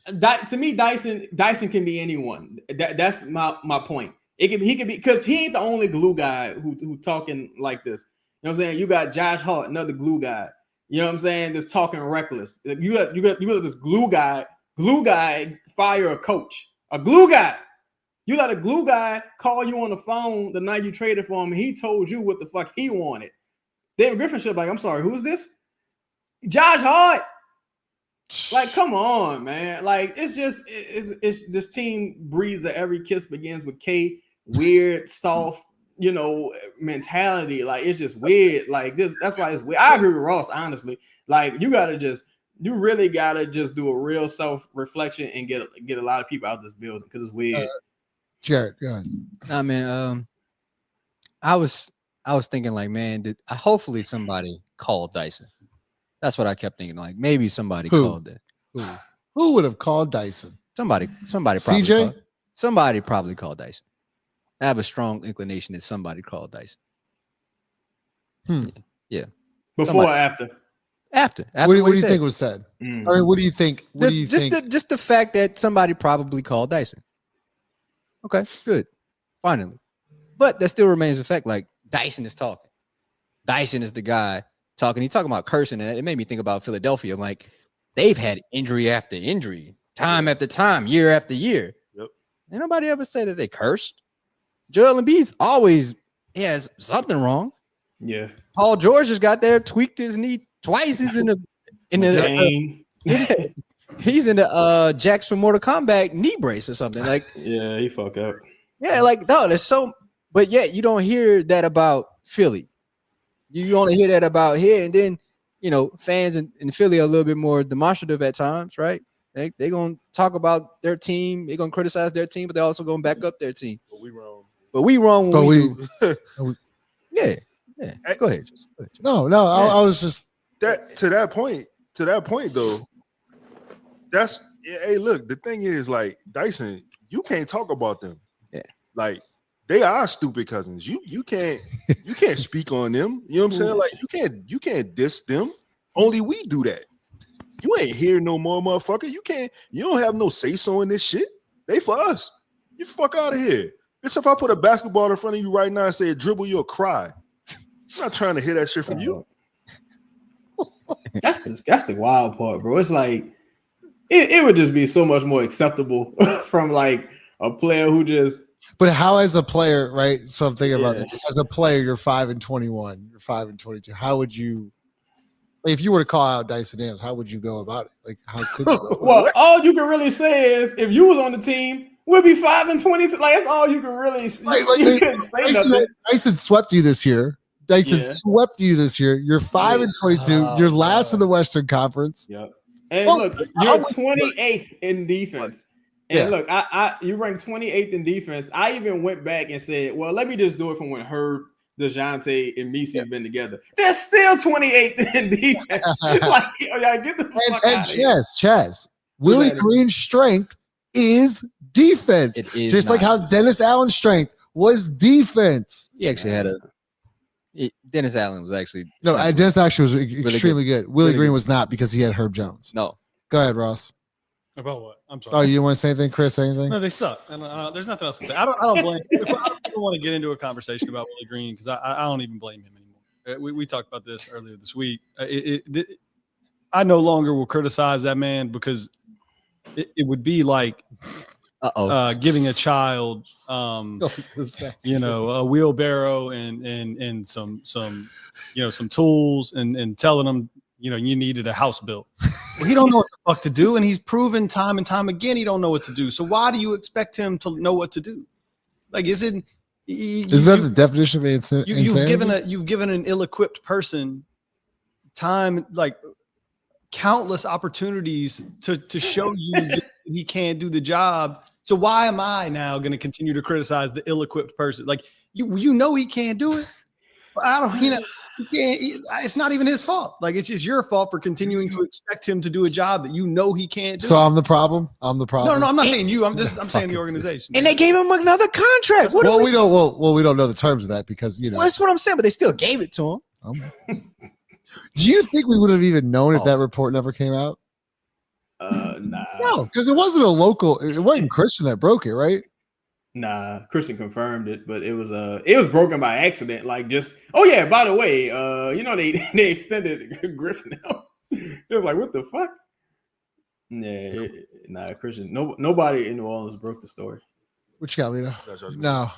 to me, Dyson can be anyone. That's my point. He can be because he ain't the only glue guy who talking like this. You know what I'm saying? You got Josh Hart, another glue guy. You know what I'm saying? That's talking reckless. You got this glue guy fire a coach. A glue guy. You let a glue guy call you on the phone the night you traded for him, and he told you what the fuck he wanted. David Griffin should be like, I'm sorry, who's this? Josh Hart. Like, come on, man. Like, it's this team breathes that every kiss begins with K. Weird, soft, mentality. Like, it's just weird. Like this. That's why it's weird. I agree with Ross, honestly. Like, you really gotta just do a real self-reflection and get a lot of people out of this building because it's weird. Jared, go ahead. Nah, man. I was thinking like, man, hopefully somebody called Dyson. That's what I kept thinking. Like maybe somebody called it. Who would have called Dyson? Somebody probably. CJ? Somebody probably called Dyson. I have a strong inclination that somebody called Dyson. Yeah. Before or after? After. What do you think was said? I mean, what do you think? What do you think? Just the fact that somebody probably called Dyson. Okay, good. Finally. But that still remains a fact. Like Dyson is talking. Dyson is the guy talking. He's talking about cursing, and it made me think about Philadelphia. I'm like, they've had injury after injury, time after time, year after year. Yep. Ain't nobody ever say that they cursed. Joel Embiid always has something wrong. Yeah. Paul George just got there, tweaked his knee twice. He's in the he's in the Jax from Mortal Kombat knee brace or something. Like, yeah, he fucked up. Yeah, like no, there's so, but yet you don't hear that about Philly. You only hear that about here, and then fans in Philly are a little bit more demonstrative at times, right? They gonna talk about their team, they gonna criticize their team, but they're also gonna back up their team. But we wrong. When we do. Yeah. Go ahead. No. I was just that to that point though. That's hey, look. The thing is, like Dyson, you can't talk about them. Yeah, like they are stupid cousins. You can't speak on them. You know what I'm saying? Like you can't diss them. Only we do that. You ain't here no more, motherfucker. You don't have no say so in this shit. They for us. You fuck out of here. Bitch, if I put a basketball in front of you right now and say dribble, you'll cry. I'm not trying to hear that shit from you. That's the wild part, bro. It's like it would just be so much more acceptable from like a player who just. But how, as a player, right? So I'm thinking about this. As a player, you're 5-21, you're 5-22. How would you, like, if you were to call out Dyson Daniels, how would you go about it? Like, how could you? Well, all you can really say is if you was on the team, we'll be 5-22. Like, that's all you can really say. You couldn't say nothing. Dyson swept you this year. Dyson swept you this year. You're 5-22. You're last in the Western Conference. Yep. And look, you're 28th in defense. And look, you ranked 28th in defense. I even went back and said, well, let me just do it from when Herb, DeJounte, and Misi have been together. They're still 28th in defense. Like, get the fuck out of here. Chaz. Willie Green's strength is defense. It is just not. like how Dennis Allen's strength was defense. He actually had Dennis Allen was actually Dennis actually was extremely good. Willie Green good. Was not because he had Herb Jones. No. Go ahead, Ross. About what? I'm sorry. Oh, you want to say anything, Chris? Anything? No, they suck. There's nothing else to say. I don't blame. I don't want to get into a conversation about Willie Green because I don't even blame him anymore. We talked about this earlier this week. I no longer will criticize that man because it would be like giving a child, a wheelbarrow and some tools and telling them, you needed a house built. Well, he don't know what the fuck to do, and he's proven time and time again he don't know what to do. So why do you expect him to know what to do? Like, isn't that the definition of insanity? You've given an ill-equipped person time, like countless opportunities to show you that he can't do the job. So why am I now going to continue to criticize the ill-equipped person? Like, you know he can't do it. I don't, It's not even his fault. Like, it's just your fault for continuing to expect him to do a job that you know he can't do. So I'm the problem. I'm the problem. No, I'm not saying you. I'm saying the organization. And they gave him another contract. We don't know the terms of that because Well, that's what I'm saying, but they still gave it to him. Do you think we would have even known if that report never came out? Nah. No, because it wasn't a local. It wasn't Christian that broke it, right? Nah, Christian confirmed it, but it was broken by accident. Like, just by the way, they extended Griffin out. It was like, what the fuck? Yeah, Christian. Nobody in New Orleans broke the story. What you got, Lito? No,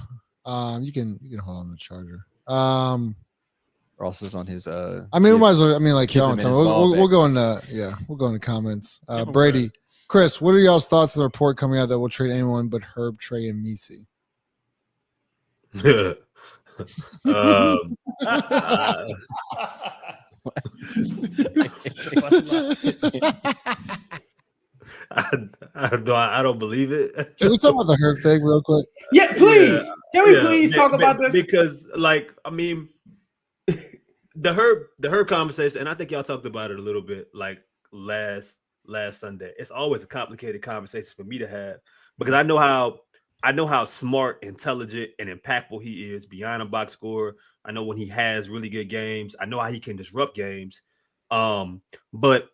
you can hold on the charger. Ross is on his. We might as well. We'll go into comments. Brady. Chris, what are y'all's thoughts on the report coming out that will trade anyone but Herb, Trey, and Misi? I don't believe it. Can we talk about the Herb thing real quick? Yeah, please. Can we please talk about this? Because, the Herb conversation, and I think y'all talked about it a little bit, like last Sunday. It's always a complicated conversation for me to have because I know how smart, intelligent, and impactful he is beyond a box score. I know when he has really good games. I know how he can disrupt games. But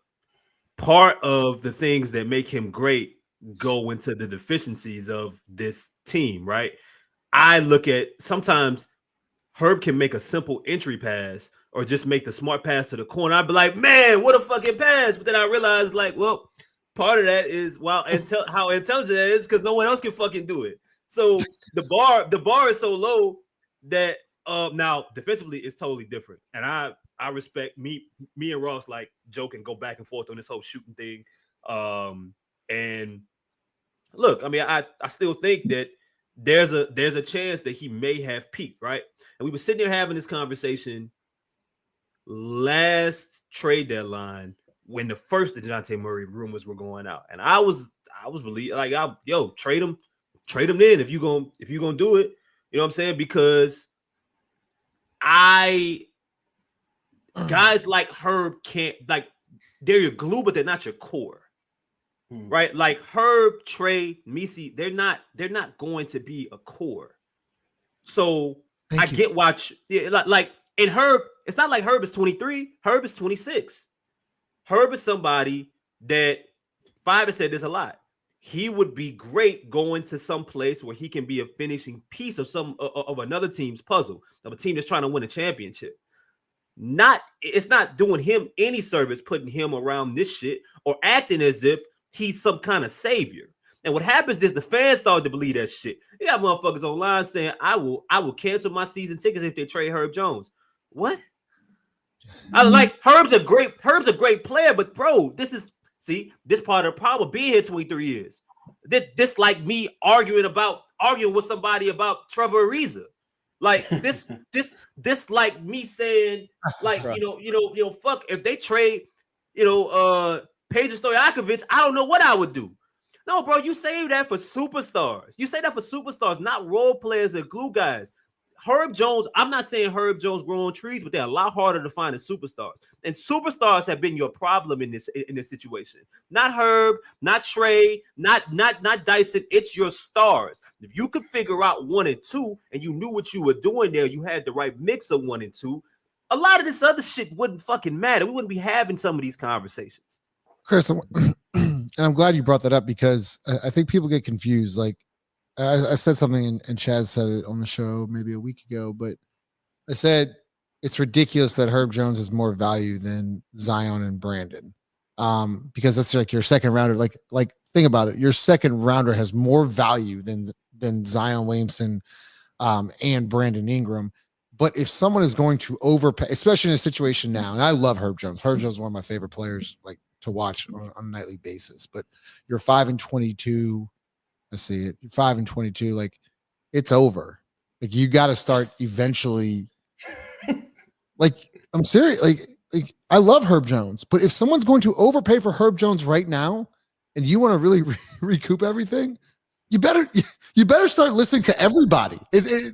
part of the things that make him great go into the deficiencies of this team, right? I look at sometimes Herb can make a simple entry pass or just make the smart pass to the corner. I'd be like, man, what a fucking pass. But then I realized, part of that is how intelligent that is because no one else can fucking do it. So the bar is so low that now defensively it's totally different. And I respect me and Ross joke and go back and forth on this whole shooting thing. And look, I still think that there's a chance that he may have peaked, right? And we were sitting there having this conversation last trade deadline when the first DeJounte Murray rumors were going out, and I was believing trade him then if you gonna do it, you know what I'm saying? Because guys like Herb can't they're your glue, but they're not your core, right? Like Herb, Trey, Misi, they're not going to be a core. So get and Herb. It's not like Herb is 23. Herb is 26. Herb is somebody that Five has said this a lot. He would be great going to some place where he can be a finishing piece of another team's puzzle, of a team that's trying to win a championship. It's not doing him any service putting him around this shit or acting as if he's some kind of savior. And what happens is the fans start to believe that shit. You got motherfuckers online saying, I will cancel my season tickets if they trade Herb Jones. What? I like Herb's a great player, but bro, this part of the problem being here 23 years. This like me arguing with somebody about Trevor Ariza. Like this like me saying like fuck if they trade Paige Stojakovic, I don't know what I would do. No, bro, you save that for superstars. You say that for superstars, not role players or glue guys. Herb Jones, I'm not saying Herb Jones grow on trees, but they're a lot harder to find than superstars. And superstars have been your problem in this situation. Not Herb, not Trey, not Dyson. It's your stars. If you could figure out 1 and 2 and you knew what you were doing there, you had the right mix of 1 and 2, a lot of this other shit wouldn't fucking matter. We wouldn't be having some of these conversations. Chris, and I'm glad you brought that up because I think people get confused. Like I said something and Chaz said it on the show maybe a week ago, but I said it's ridiculous that Herb Jones has more value than Zion and Brandon because that's like your second rounder. Like think about it. Your second rounder has more value than Zion Williamson and Brandon Ingram. But if someone is going to overpay, especially in a situation now, and I love Herb Jones. Herb Jones is one of my favorite players like to watch on a nightly basis. But you're 5-22. I see it. You're 5-22. Like it's over. Like you got to start eventually. Like I'm serious. Like I love Herb Jones, but if someone's going to overpay for Herb Jones right now, and you want to really recoup everything, you better start listening to everybody.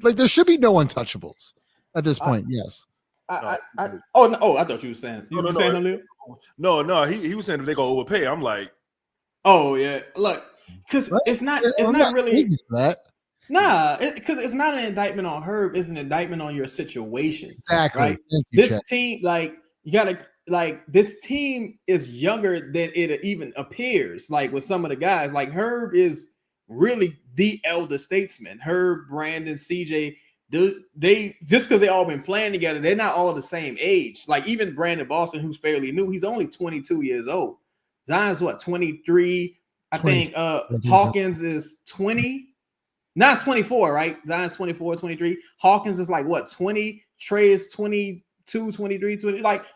Like there should be no untouchables at this point. Yes. I thought you were saying. You were saying something? No. He was saying if they go overpay, I'm like, oh yeah, look, because it's not really crazy for that. Nah, because it's not an indictment on Herb. It's an indictment on your situation. Exactly. Right? Thank you, This Chad. team, like, you gotta like this team is younger than it even appears. Like with some of the guys, like Herb is really the elder statesman. Herb, Brandon, CJ, they just because they all been playing together, they're not all the same age. Like even Brandon Boston, who's fairly new, he's only 22 years old. Zion's what, 23? I think Hawkins is 20. Not 24, right? Zion's 24, 23. Hawkins is like what, 20? Trey is 22, 23, 20. Like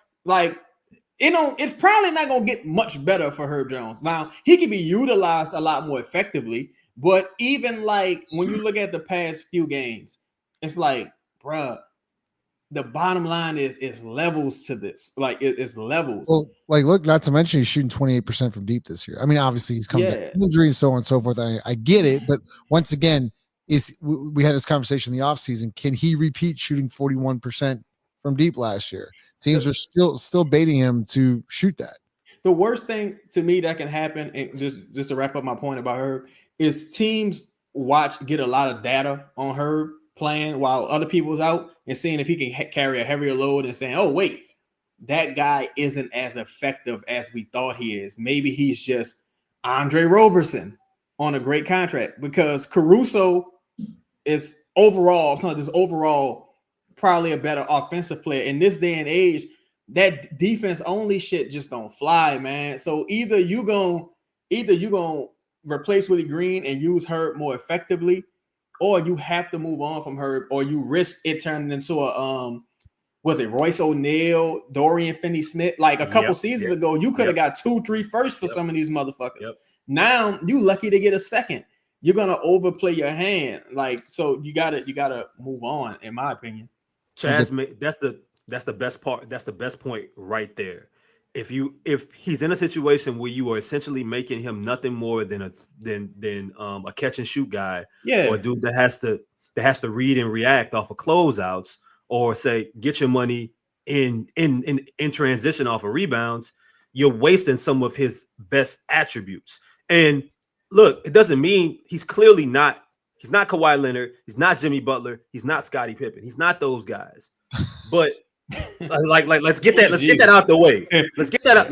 it's probably not gonna get much better for Herb Jones. Now he can be utilized a lot more effectively, but even like when you look at the past few games, it's like, bruh, the bottom line is levels to this. Like it's levels. Well, like, look, not to mention he's shooting 28% from deep this year. I mean, obviously he's coming back from injury and so on and so forth. I get it, but once again, we had this conversation in the offseason. Can he repeat shooting 41% from deep last year? Teams are still baiting him to shoot that. The worst thing to me that can happen, and just to wrap up my point about Herb, is teams get a lot of data on Herb playing while other people's out and seeing if he can carry a heavier load and saying, oh, wait, that guy isn't as effective as we thought he is. Maybe he's just Andre Roberson on a great contract, because Caruso is overall probably a better offensive player. In this day and age, that defense only shit just don't fly, man. So either you gonna replace Willie Green and use Herb more effectively, or you have to move on from Herb, or you risk it turning into a was it Royce O'Neal, Dorian Finney-Smith? Like a couple seasons ago, you could have got 2-3 firsts for some of these motherfuckers. Now you lucky to get a second. You're gonna overplay your hand, like, so you gotta move on, in my opinion. Chaz, that's the best part. That's the best point right there. If he's in a situation where you are essentially making him nothing more than a catch and shoot guy, or a dude that has to read and react off of closeouts, or say get your money in transition off of rebounds, you're wasting some of his best attributes. And look, it doesn't mean he's not Kawhi Leonard, he's not Jimmy Butler, he's not Scottie Pippen, he's not those guys. But let's get that out the way. Let's get that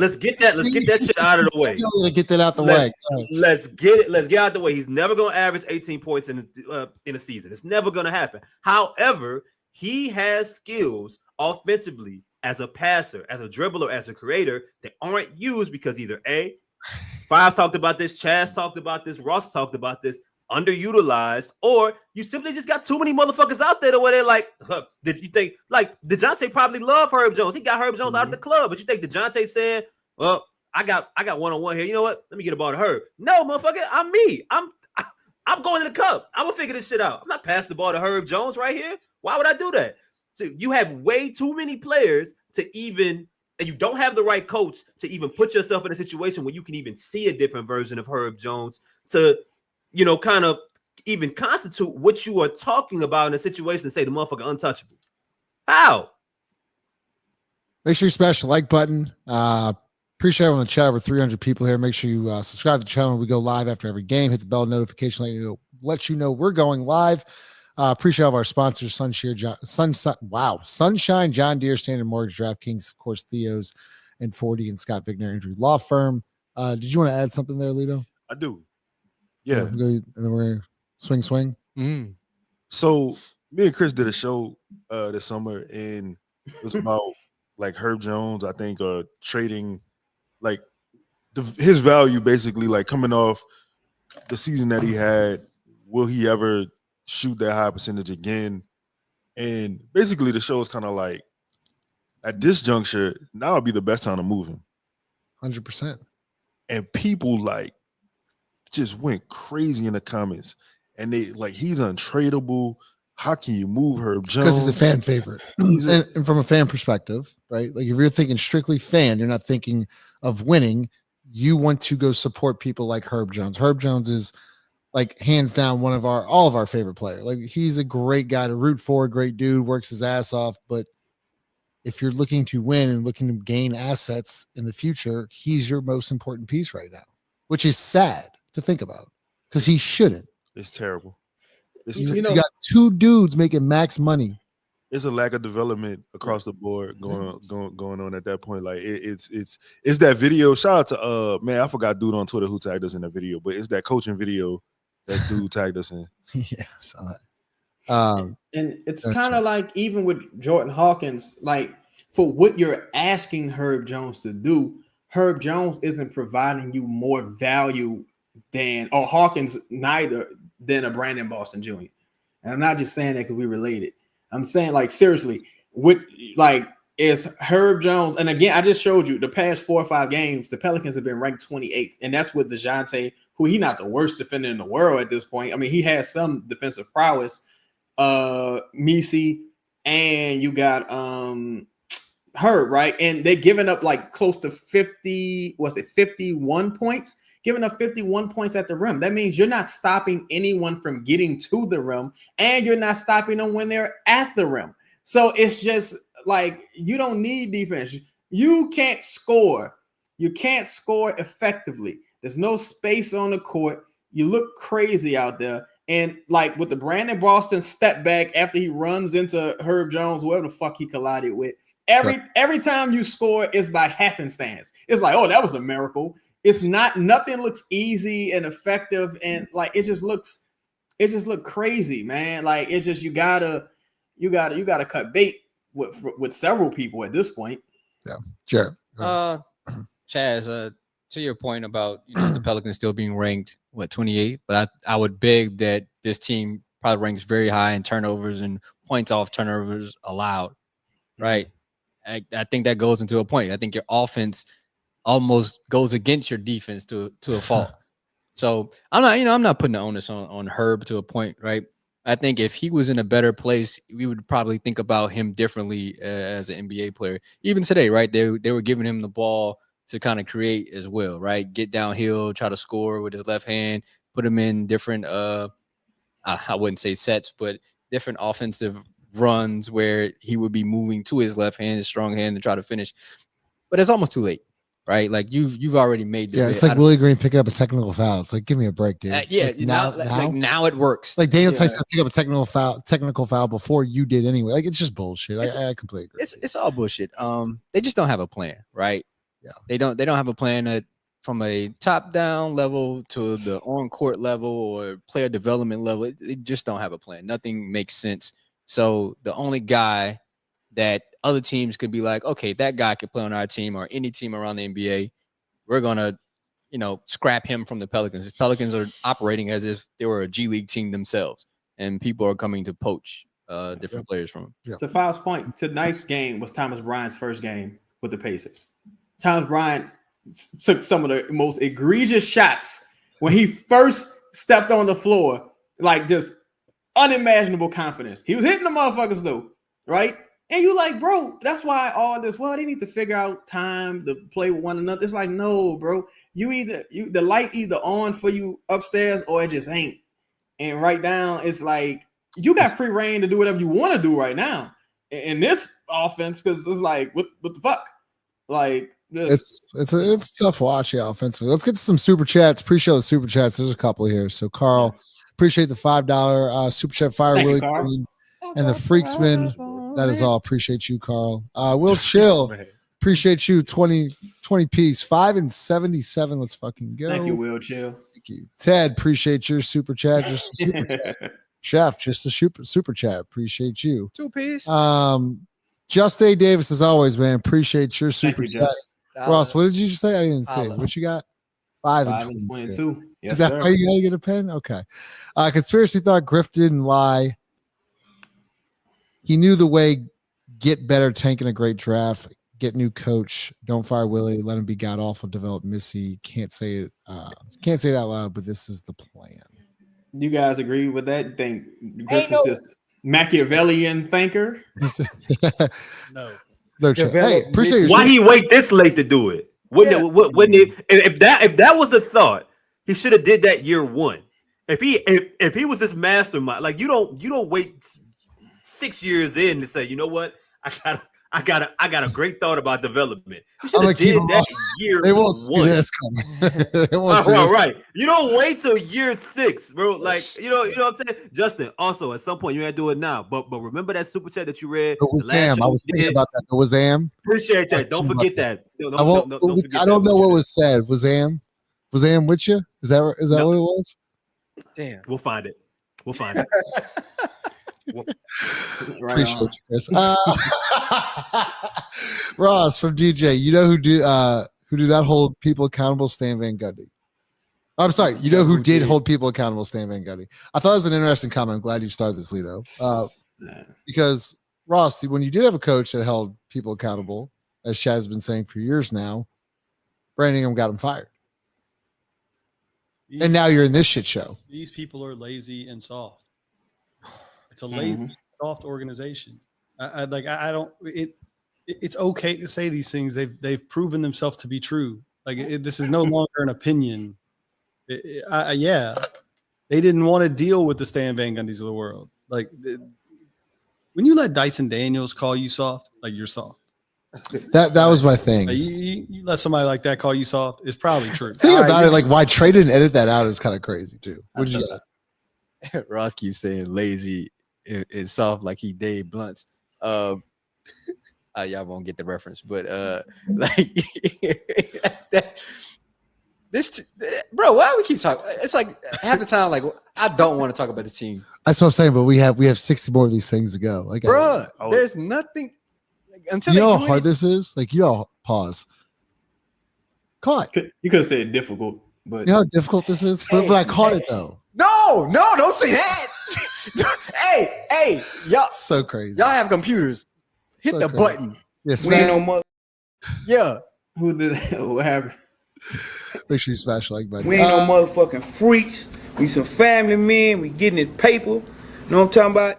shit out of the way. Get that out the way. Let's get out the way. He's never gonna average 18 points in a season. It's never gonna happen. However, he has skills offensively as a passer, as a dribbler, as a creator that aren't used because either A, Fives talked about this, Chaz talked about this, Ross talked about this, underutilized, or you simply just got too many motherfuckers out there where they're like, did you think, like, DeJounte probably loved Herb Jones. He got Herb Jones out of the club, but you think DeJounte said, well, I got one-on-one here. You know what? Let me get a ball to Herb. No, motherfucker, I'm me. I'm going to the cup. I'm gonna figure this shit out. I'm not passing the ball to Herb Jones right here. Why would I do that? So you have way too many players and you don't have the right coach to even put yourself in a situation where you can even see a different version of Herb Jones to, kind of even constitute what you are talking about in a situation and say the motherfucker untouchable. How? Make sure you smash the like button. Appreciate everyone in the chat. Over 300 people here. Make sure you subscribe to the channel. We go live after every game. Hit the bell notification. Let you know we're going live. Appreciate all of our sponsors: Sunshine, John Deere, Standard Mortgage, DraftKings, of course, Theo's, and 40 and Scott Vicknair Injury Law Firm. Did you want to add something there, Lito? I do. Yeah. And then we're swing. So me and Chris did a show this summer, and it was about like Herb Jones, I think, trading like his value, basically, like coming off the season that he had. Will he ever shoot that high percentage again? And basically the show is kind of like, at this juncture, now would be the best time to move him. 100%. And people like just went crazy in the comments, and they like, he's untradeable. How can you move Herb Jones? Because he's a fan favorite. And from a fan perspective, right? Like if you're thinking strictly fan, you're not thinking of winning. You want to go support people like Herb Jones. Herb Jones is like hands down one of all of our favorite players. Like he's a great guy to root for, great dude, works his ass off, but if you're looking to win and looking to gain assets in the future, he's your most important piece right now, which is sad to think about because he shouldn't. It's terrible. You got two dudes making max money. It's a lack of development across the board going on at that point. Like it's that video. Shout out to man, I forgot dude on Twitter who tagged us in that video, but it's that coaching video that dude tagged us in. Yeah, I saw that. And it's kind of like even with Jordan Hawkins, like for what you're asking Herb Jones to do, Herb Jones isn't providing you more value than or Hawkins neither than a Brandon Boston Jr. And I'm not just saying that because we related. I'm saying, like, seriously, what like is Herb Jones? And again, I just showed you the past 4 or 5 games, the Pelicans have been ranked 28th, and that's with DeJounte, who he's not the worst defender in the world at this point. I mean, he has some defensive prowess. Misi, and you got Herb, right? And they're giving up like close to 51 points. Giving up 51 points at the rim. That means you're not stopping anyone from getting to the rim, and you're not stopping them when they're at the rim. So it's just like you don't need defense. You can't score. You can't score effectively. There's no space on the court. You look crazy out there. And like with the Brandon Boston step back after he runs into Herb Jones, whoever the fuck he collided with, every time you score, it's by happenstance. It's like, oh, that was a miracle. It's not, nothing looks easy and effective, and like it just looks crazy, man. Like it's just you gotta cut bait with several people at this point. Yeah, sure. Chaz, to your point about the Pelicans still being ranked 28th, but I would beg that this team probably ranks very high in turnovers and points off turnovers allowed, right? I think that goes into a point. I think your offense almost goes against your defense to a fault. So I'm not putting the onus on Herb to a point, right? I think if he was in a better place, we would probably think about him differently as an NBA player. Even today, right? They were giving him the ball to kind of create as well, right? Get downhill, try to score with his left hand, put him in different I wouldn't say sets, but different offensive runs where he would be moving to his left hand, his strong hand, to try to finish. But it's almost too late. Right, like you've already made the it's like Willie Green picking up a technical foul. It's like, give me a break, dude. Now it works. Like Daniel Tyson pick up a technical foul before you did anyway. Like it's just bullshit. I completely agree. It's all bullshit. They just don't have a plan, right? Yeah, they don't have a plan from a top down level to the on court level or player development level. They just don't have a plan. Nothing makes sense. So the only guy that other teams could be like, okay, that guy could play on our team or any team around the NBA. We're going to, scrap him from the Pelicans. The Pelicans are operating as if they were a G League team themselves, and people are coming to poach different players from them. Yep. To File's point, tonight's game was Thomas Bryant's first game with the Pacers. Thomas Bryant took some of the most egregious shots when he first stepped on the floor, like just unimaginable confidence. He was hitting the motherfuckers though, right? And you like, bro, that's why all this, they need to figure out time to play with one another. It's like, no, bro, the light either on for you upstairs or it just ain't. And right now, it's like, you got free reign to do whatever you want to do right now in this offense. Cause it's like, what the fuck? Like, it's a tough watch, offensively. Let's get to some super chats. Appreciate the super chats. There's a couple here. So Carl, appreciate the $5 super chat fire. Thank Willie you, Green and the Freaksman. That is all. Appreciate you, Carl. Will Chill. Appreciate you. 20 piece. 5 and 77. Let's fucking go. Thank you, Will Chill. Thank you. Ted, appreciate your super chat. Just a super chat. Chef, just a super chat. Appreciate you. 2 piece. Just A Davis, as always, man. Appreciate your super you, chat. Ross, what did you say? I didn't say. What you got? 5 and 22. Yes, is that sir. how you gotta get a pen? Okay. Conspiracy thought Griff didn't lie. He knew the way. Get better, tanking a great draft. Get new coach. Don't fire Willie. Let him be god awful. Develop Missy. Can't say it. Can't say it out loud, but this is the plan. You guys agree with that? Think Griff is just Machiavellian thinker? No. Hey, appreciate Why he wait this late to do it? Wouldn't he? If that was the thought, he should have did that year one. If he was this mastermind, like you don't wait 6 years in to say, you know what, I I got a great thought about development. You I'm should have did that year They won't see one. this coming. They won't see All this right. You don't wait till year 6, bro. Like, you know what I'm saying? Justin, also at some point you had to do it now. But remember that super chat that you read? It was Am. I was thinking about that. It was Am. Appreciate that. Don't forget that. I don't know what was said. Was Am with you? Is that what it was? Damn. We'll find it. Appreciate you, Chris. Ross from DJ. You know who do not hold people accountable? Stan Van Gundy. I'm sorry. You know who did hold people accountable? Stan Van Gundy. I thought it was an interesting comment. I'm glad you started this, Lito. Because Ross, when you did have a coach that held people accountable, as Chaz has been saying for years now, Brandon Ingram got him fired. And now you're in this shit show. These people are lazy and soft. It's a lazy, soft organization. It's okay to say these things. They've proven themselves to be true. This is no longer an opinion. They didn't want to deal with the Stan Van Gundys of the world. When you let Dyson Daniels call you soft, you're soft. That was my thing. You let somebody like that call you soft, it's probably true. Think about it, why Trey didn't edit that out is kind of crazy too. What did you got? Ross keeps saying lazy is soft like he Dave Blunts. Y'all won't get the reference, but bro, why we keep talking? It's like half the time, I don't want to talk about the team. That's what I'm saying, but we have 60 more of these things to go. Bro, there's nothing. Until you know how hard this is? Pause. Caught. You could have said difficult, but you know how difficult this is? But I caught it though. No, don't say that. hey, y'all so crazy. Y'all have computers. Hit the button. Yes, we ain't no mother. Yeah. Who did that? What happened? Make sure you smash like button. We ain't no motherfucking freaks. We some family men. We getting it paper. You know what I'm talking about?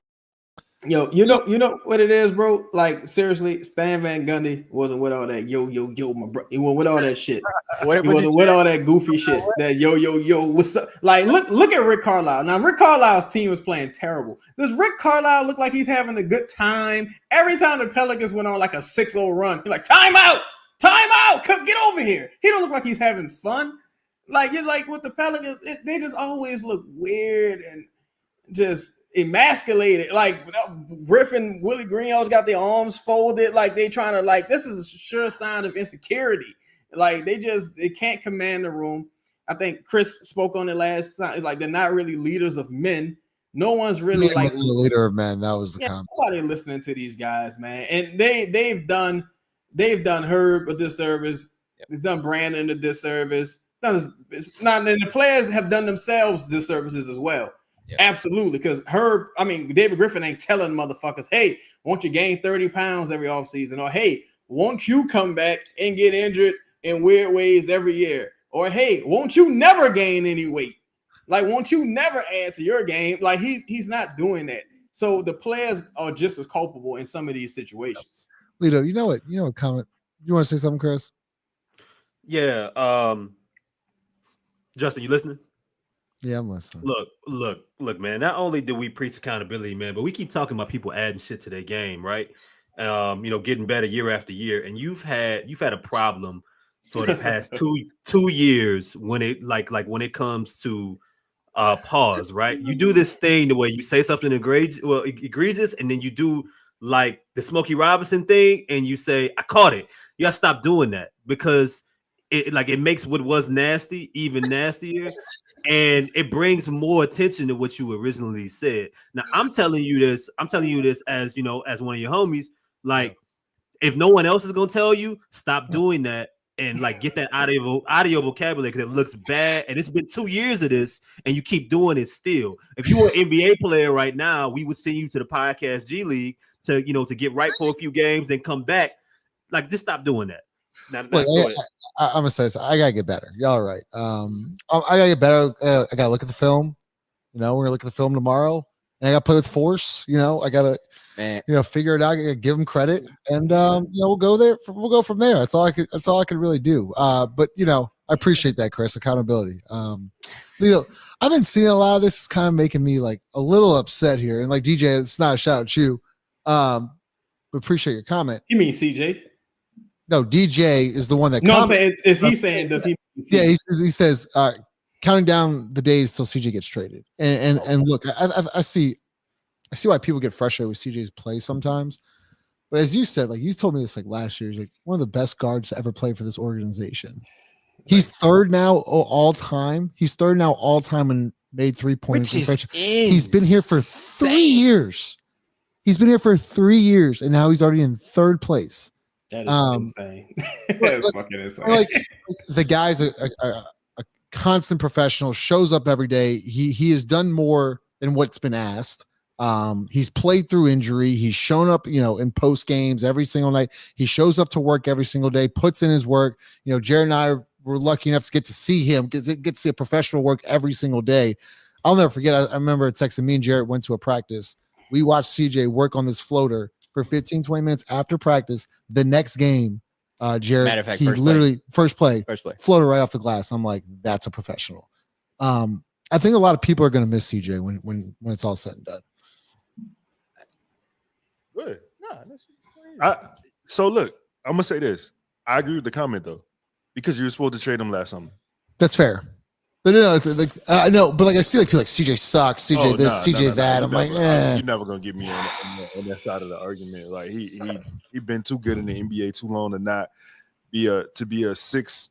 Yo, you know what it is, bro? Seriously, Stan Van Gundy wasn't with all that yo, my bro. He wasn't with all that shit. He wasn't with all that goofy shit. That yo, what's up? Look at Rick Carlisle. Now, Rick Carlisle's team is playing terrible. Does Rick Carlisle look like he's having a good time? Every time the Pelicans went on a 6-0 run, he's like, time out, come get over here. He don't look like he's having fun. With the Pelicans, they just always look weird and just emasculated. Griffin, Willie Green always got their arms folded. They trying to this is a sure sign of insecurity. They can't command the room. I think Chris spoke on it last time. It's they're not really leaders of men. No one's really the leader of men. That was the comment. Nobody listening to these guys, man. And they've done Herb a disservice. They've done Brandon a disservice. It's not, and the players have done themselves disservices as well. Yeah. Absolutely, because David Griffin ain't telling motherfuckers, hey, won't you gain 30 pounds every offseason? Or, hey, won't you come back and get injured in weird ways every year? Or, hey, won't you never gain any weight? Won't you never add to your game? He's not doing that. So the players are just as culpable in some of these situations. Lito, you know what comment? You want to say something, Chris? Yeah. Justin, you listening? Yeah, I'm listening. Look, man. Not only do we preach accountability, man, but we keep talking about people adding shit to their game, right? Getting better year after year. And you've had a problem for the past two years when it when it comes to pause, right? You do this thing the way you say something egregious, and then you do the Smokey Robinson thing, and you say, I caught it. You gotta stop doing that because it makes what was nasty even nastier, and it brings more attention to what you originally said. Now I'm telling you this as as one of your homies. If no one else is gonna tell you, stop doing that and get that out of your vocabulary because it looks bad. And it's been 2 years of this, and you keep doing it still. If you were an NBA player right now, we would send you to the Podcast G League to get right for a few games and come back. Just stop doing that. I'm gonna say this. I gotta get better. Y'all right. I gotta get better. I gotta look at the film. We're gonna look at the film tomorrow, and I gotta play with force. I gotta figure it out. I gotta give them credit, and we'll go there. We'll go from there. That's all I could really do. But I appreciate that, Chris. Accountability. I've been seeing a lot of this. Is kind of making me a little upset here. And DJ, it's not a shout at you. But appreciate your comment. You mean CJ? No, DJ is the one that. No, I'm saying, is he saying, does he? Yeah, he says counting down the days till CJ gets traded. And look, I see why people get frustrated with CJ's play sometimes. But as you said, like you told me this like last year, he's like one of the best guards to ever play for this organization. He's third now all time. He's third now all time and made 3 points. He's been here for 3 years. He's been here for 3 years, and now he's already in third place. That is insane. That's fucking insane. Like the guy's a constant professional, shows up every day. He has done more than what's been asked. He's played through injury. He's shown up, in post games every single night. He shows up to work every single day, puts in his work. Jared and I were lucky enough to get to see him because it gets to see a professional work every single day. I'll never forget. I remember texting me and Jared went to a practice. We watched CJ work on this floater for 15, 20 minutes after practice. The next game, Jared, matter of fact, first play, floater right off the glass. I'm like, that's a professional. I think a lot of people are going to miss CJ when it's all said and done. Good. So look, I'm gonna say this. I agree with the comment though, because you were supposed to trade him last summer. That's fair. No, I know, but like I see like people like CJ sucks, CJ CJ that. I'm like, you're never gonna get me on that side of the argument. Like he been too good in the NBA too long to not be a 6'2"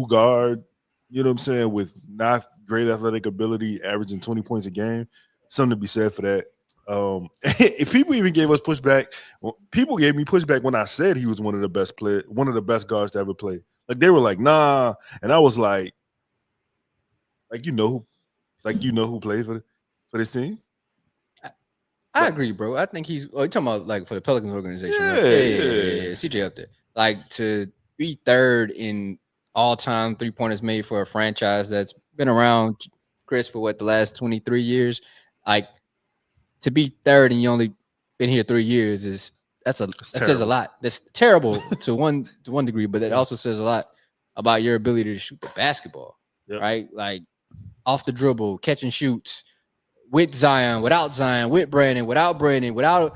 guard. You know what I'm saying? With not great athletic ability, averaging 20 points a game. Something to be said for that. If people even gave us pushback, people gave me pushback when I said he was one of the best guards to ever play. Like they were like, nah, and I was like who played for this team. I agree, bro. I think he's. You're talking about like for the Pelicans organization. Yeah, right? Yeah. CJ up there, like to be third in all-time 3-pointers made for a franchise that's been around, Chris, for the last 23 years, like. To be third and you only been here 3 years that says a lot. That's terrible to one degree, but that also says a lot about your ability to shoot the basketball, right? Like off the dribble, catch and shoots, with Zion, without Zion, with Brandon, without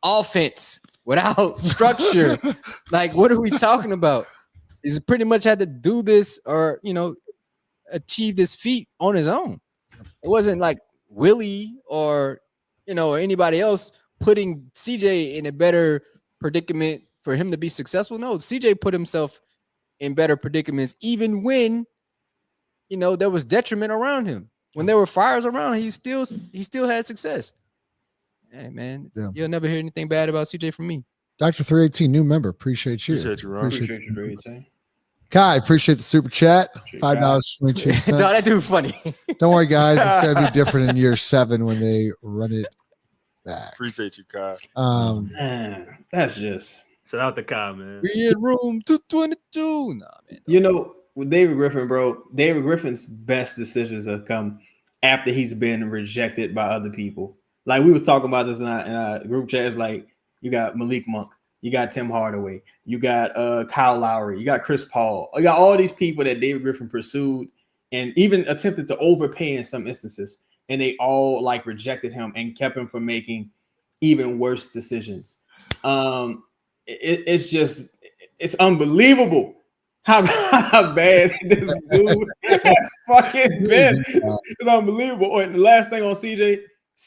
offense, without structure. Like, what are we talking about? He's pretty much had to do this or achieve this feat on his own. It wasn't like Willie or anybody else putting CJ in a better predicament for him to be successful. No, CJ put himself in better predicaments even when, there was detriment around him. When there were fires around him, he still had success. Hey, man, you'll never hear anything bad about CJ from me. Dr. 318, new member. Appreciate you. Appreciate you, Ron. Appreciate you, 318. Kai, appreciate the super chat. $5.22. No, that dude funny. Don't worry, guys. It's gonna be different in year 7 when they run it back. Appreciate you, Kai. Man, that's just shout out to Kai, man. We in room 222. Nah, man. With David Griffin, bro, David Griffin's best decisions have come after he's been rejected by other people. Like we was talking about this in our group chat. It's like you got Malik Monk. You got Tim Hardaway. You got Kyle Lowry. You got Chris Paul. You got all these people that David Griffin pursued and even attempted to overpay in some instances. And they all like rejected him and kept him from making even worse decisions. It's unbelievable how bad this dude has fucking been. It's unbelievable. And the last thing on CJ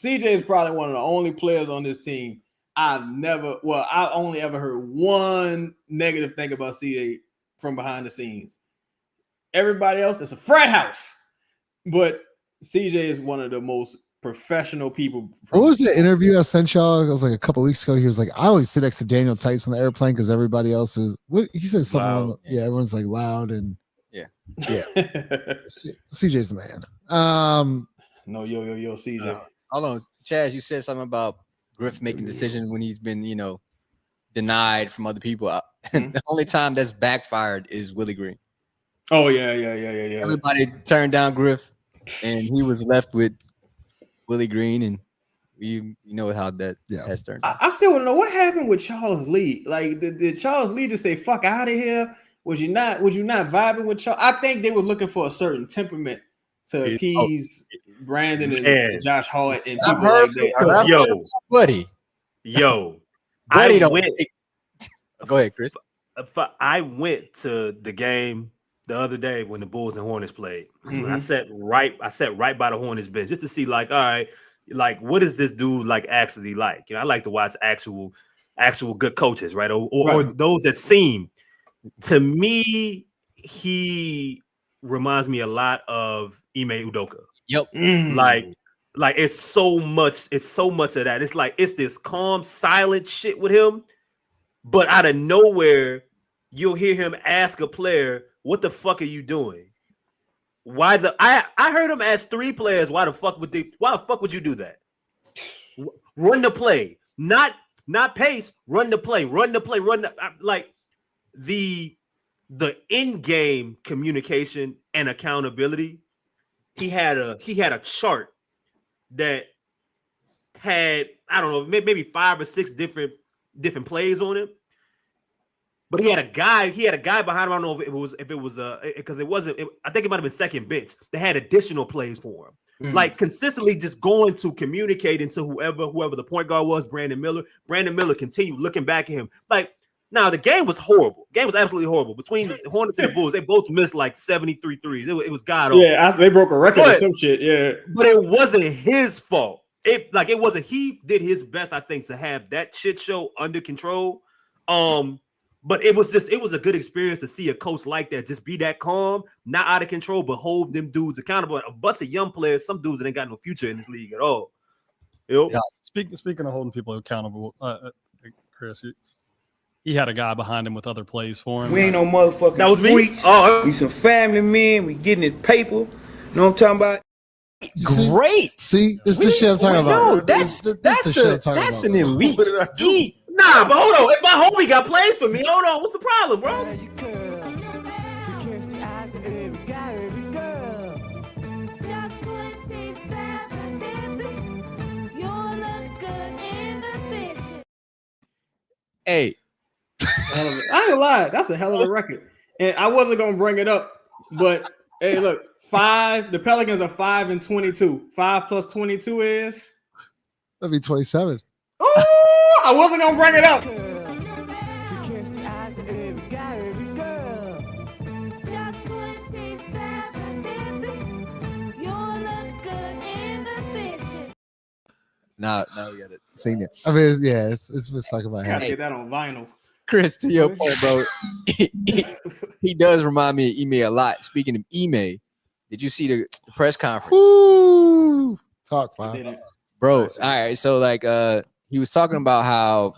is probably one of the only players on this team I've only ever heard one negative thing about CJ from behind the scenes. Everybody else is a frat house, but CJ is one of the most professional people. What was the interview I sent y'all? It was like a couple weeks ago. He was like, I always sit next to Daniel Tice on the airplane because everybody else is. What he said something. Everyone's like loud and yeah. CJ's the man. No, yo, CJ. Hold on, Chaz. You said something about Griff making decisions when he's been, denied from other people. The only time that's backfired is Willie Green. Oh yeah. Everybody turned down Griff, and he was left with Willie Green, and you know how that has turned out. I still want to know what happened with Charles Lee. Like, did Charles Lee just say "fuck out of here"? Was you not vibing with Charles? I think they were looking for a certain temperament to appease Brandon and Josh Hart and people like that. Yo, buddy. Yo, Buddy, I went. Go ahead, Chris. I went to the game the other day when the Bulls and Hornets played. Mhm. I sat right by the Hornets bench just to see, like, all right, like, what is this dude like actually like? You know, I like to watch actual good coaches, right? Or those that seem to me, he reminds me a lot of Ime Udoka. Yep. Like it's so much of that. It's like it's this calm, silent shit with him, but out of nowhere, you'll hear him ask a player, "What the fuck are you doing?" I heard him ask 3 players, why the fuck would you do that? Run the play, not pace, run the play, like the in-game communication and accountability. He had a chart that had, I don't know, maybe 5 or 6 different plays on it. But he had a guy behind him. I don't know if it was because it wasn't. I think it might have been second bench. They had additional plays for him, like consistently just going to communicating to whoever the point guard was. Brandon Miller continued looking back at him. Like, now the game was horrible. The game was absolutely horrible between the Hornets and the Bulls. They both missed like 73 threes. It was god awful. Yeah, they broke a record or some shit. Yeah, but it wasn't his fault. It wasn't. He did his best, I think, to have that shit show under control. But it was a good experience to see a coach like that just be that calm, not out of control, but hold them dudes accountable. A bunch of young players, some dudes that ain't got no future in this league at all. Yep. Yeah. Speaking of holding people accountable, Chris, he had a guy behind him with other plays for him. We ain't no motherfucking that was freaks. We some family men. We getting it paper. You know what I'm talking about? Great. See, this is the shit I'm talking about. No, that's an elite. Nah, but hold on. If my homie got plays for me, hold on. What's the problem, bro? Hey, I ain't gonna lie, that's a hell of a record. And I wasn't gonna bring it up, but hey, look, 5. The Pelicans are 5-22. 5 plus 22 is that'd be 27. Oh, I wasn't gonna bring it up. Now we got it. Sing it. I mean, yeah, it's been stuck in my head. Gotta get that on vinyl. Chris, to your point, bro, he does remind me of Ime a lot. Speaking of Ime, did you see the press conference? Woo! Talk, man. Bro, all right. So, like, he was talking about how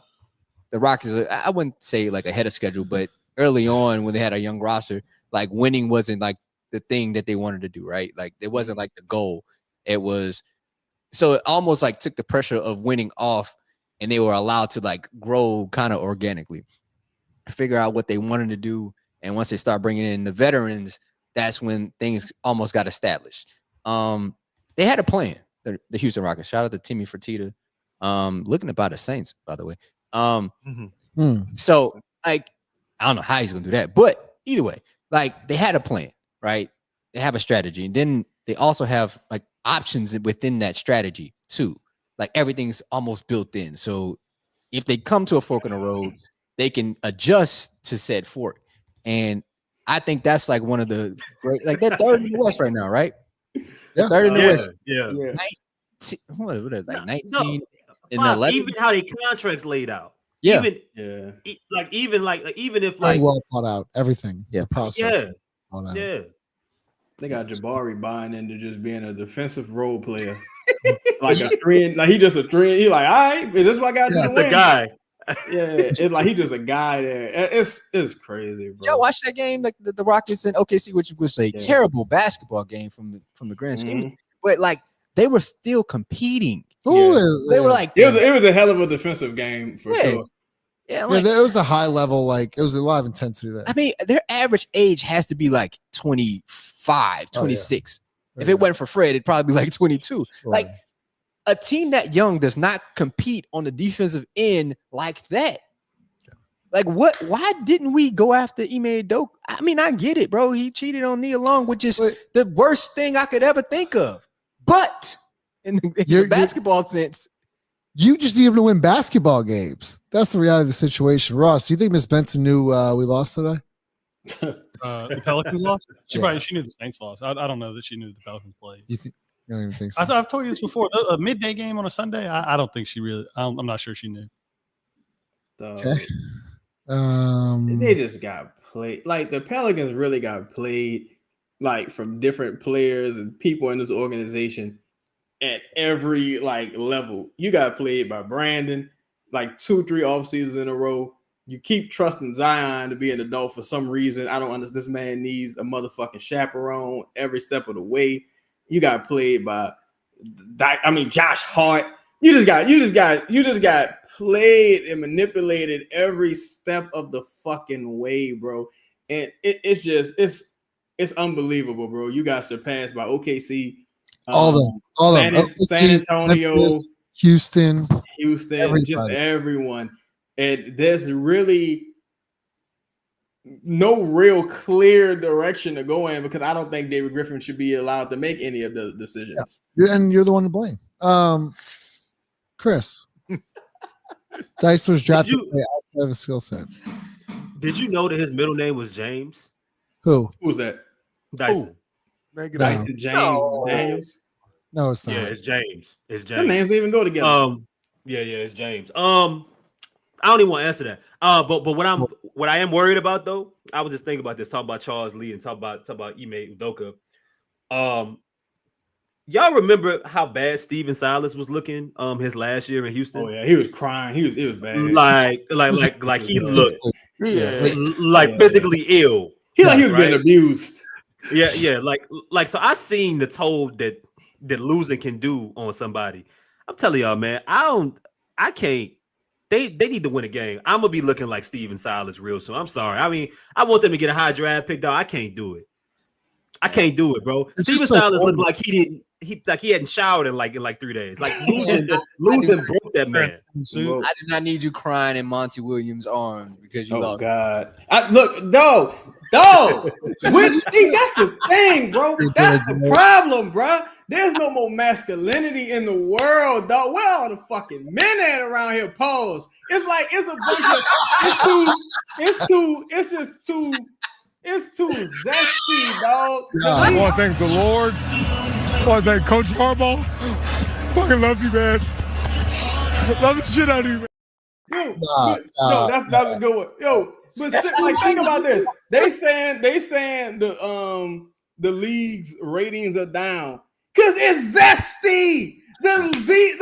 the Rockets, I wouldn't say like ahead of schedule, but early on when they had a young roster, like winning wasn't like the thing that they wanted to do, right? Like, it wasn't like the goal. It was, so it almost like took the pressure of winning off, and they were allowed to like grow kind of organically, figure out what they wanted to do. And once they start bringing in the veterans, that's when things almost got established. They had a plan, the Houston Rockets. Shout out to Timmy Fertitta. Looking about the Saints, by the way. So, like, I don't know how he's gonna do that, but either way, like, they had a plan, right? They have a strategy, and then they also have like options within that strategy too. Like, everything's almost built in. So if they come to a fork in the road, they can adjust to said fork. And I think that's like one of the great, like, they're third in the West right now, right? Yeah. Third in the West. Yeah. 19, what is it, like 19 No, and 11? even how their contracts laid out. Yeah. Even if Very like well thought out, everything. Yeah. The process. Yeah. They got Jabari buying into just being a defensive role player. Like a three, like he just a three. He like, all right, is this what I got to do? The guy. Yeah, it's like he just a guy there. It's crazy, bro. Yeah, watch that game, like the Rockets and OKC, which was a terrible basketball game from the grand scheme. But like, they were still competing. They were like, it was a hell of a defensive game for sure. Yeah, like, there was a high level, like, it was a lot of intensity there. I mean, their average age has to be like 25, 26. If it went for Fred, it'd probably be like 22. Like, a team that young does not compete on the defensive end like that. Like, what? Why didn't we go after Ime Udoka? I mean, I get it, bro. He cheated on Nia Long, which is the worst thing I could ever think of. But in the basketball sense, You just need him to win basketball games. That's the reality of the situation. Ross, do you think Miss Benson knew we lost today? The Pelicans lost. She Yeah. knew the Saints lost. I don't know that she knew the Pelicans played. You don't even think so? I've told you this before. A midday game on a Sunday. I don't think she really. I'm not sure she knew. Okay. They just got played. Like the Pelicans really got played, like from different players and people in this organization at every like level. You got played by Brandon like 2-3 off seasons in a row. You keep trusting Zion to be an adult for some reason. I don't understand. This man needs a motherfucking chaperone every step of the way. You got played by, Josh Hart. You just got played and manipulated every step of the fucking way, bro. And it's unbelievable, bro. You got surpassed by OKC, San Antonio, Memphis, Houston, everybody. Just everyone. And there's really no real clear direction to go in because I don't think David Griffin should be allowed to make any of the decisions. Yeah. And you're the one to blame. Chris, Dyson was drafted outside of a skill set. Did you know that his middle name was James? Who? Who's that? Dyson. Dyson James Daniels. No, it's not. Yeah, it's James. It's James. The names don't even go together. Yeah, it's James. I don't even want to answer that. But what I am worried about though, I was just thinking about this, talking about Charles Lee and talking about Ime Udoka. Y'all remember how bad Steven Silas was looking his last year in Houston? Oh yeah, he was crying. He was bad. Like he looked like physically ill. He was being abused. Yeah. Like so I seen the toll that losing can do on somebody. I'm telling y'all, man, I can't. They need to win a game. I'm gonna be looking like Steven Silas real soon. I'm sorry. I mean, I want them to get a high draft pick, though. I can't do it. I can't do it, bro. Steven Silas looked like he hadn't showered in like 3 days. Like losing broke that man. I do not need you crying in Monty Williams' arms because you lost. Oh God! Dog. See, that's the thing, bro. That's the problem, bro. There's no more masculinity in the world, dog. Where all the fucking men at around here? Pause. It's like it's a bunch of it's too zesty, dog. I want to thank the Lord. I want to thank Coach Harbaugh. Fucking love you, man. Love the shit out of you, man. Yo, that's a good one. Yo, but think about this. They saying the league's ratings are down because it's zesty. The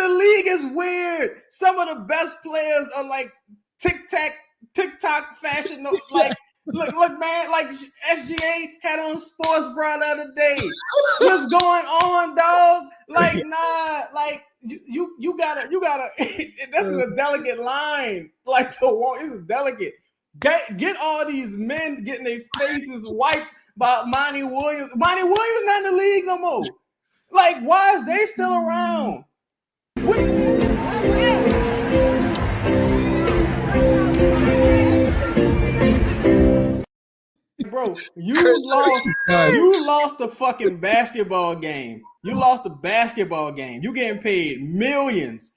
league is weird. Some of the best players are like TikTok fashion. Like look, man. Like SGA had on Sports Bra the other day. What's going on, dog? Like nah. Like you gotta. This is a delicate line. Like to walk. It's delicate. Get all these men getting their faces wiped by Monty Williams. Monty Williams not in the league no more. Like, why is they still around? Bro, you lost the fucking basketball game. You lost the basketball game. You getting paid millions.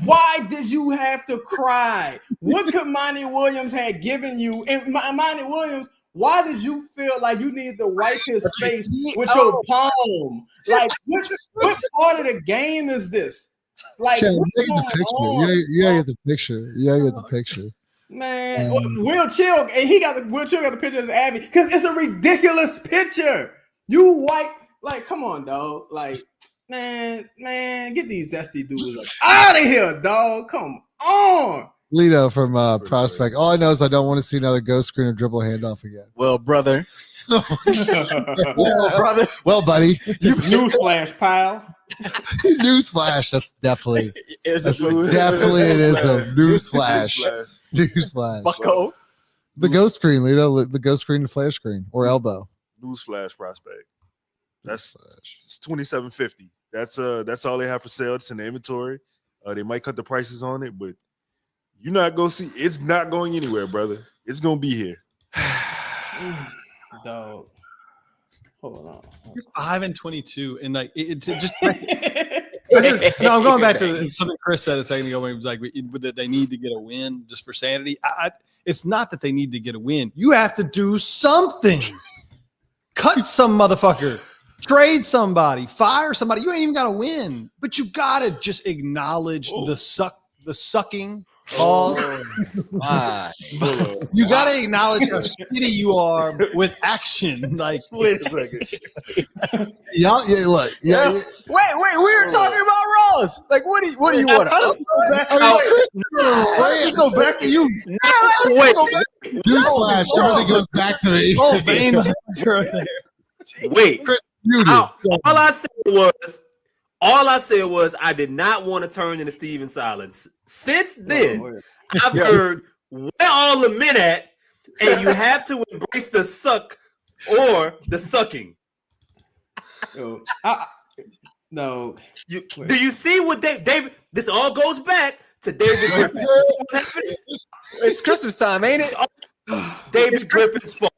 Why did you have to cry? What could Monty Williams have given you? And Monty Williams, why did you feel like you needed to wipe his face with your palm? Like, what part of the game is this? Like, what's going on? You gotta get the picture. You gotta get the picture. Man, Will Chill, and Will Chill got the picture of Abby because it's a ridiculous picture. You white, like, come on, dog. Like, man, get these zesty dudes out of here, dog. Come on. Lito from Prospect. All I know is I don't want to see another ghost screen or dribble handoff again. Well, brother. Well, buddy. Newsflash, pal. Newsflash. That's definitely. It is a newsflash. Newsflash. Bucko. The ghost screen, Lito. The ghost screen to flash screen or elbow. Newsflash Prospect. That's it's $2,750. That's all they have for sale. It's in the inventory. They might cut the prices on it, but you're not gonna see. It's not going anywhere, brother. It's gonna be here. Dog. Hold on. You're 5-22, and like it just I'm going back to something Chris said a second ago when he was like that they need to get a win just for sanity. It's not that they need to get a win. You have to do something. Cut some motherfucker. Trade somebody. Fire somebody. You ain't even got to win, but you got to just acknowledge the sucking. Pause. You got to acknowledge how shitty you are with action. Like, wait a second. Look. Wait, we were talking about Ross. Like, what do you want? Let's go back to you. Newsflash, everything goes back to me. Oh, veins. Wait. All I said was I did not want to turn into Steven Silence. Since then, I've heard where all the men at, and you have to embrace the suck or the sucking. Do you see what David? This all goes back to David Griffin. It's Christmas time, ain't it? David Griffin's fault.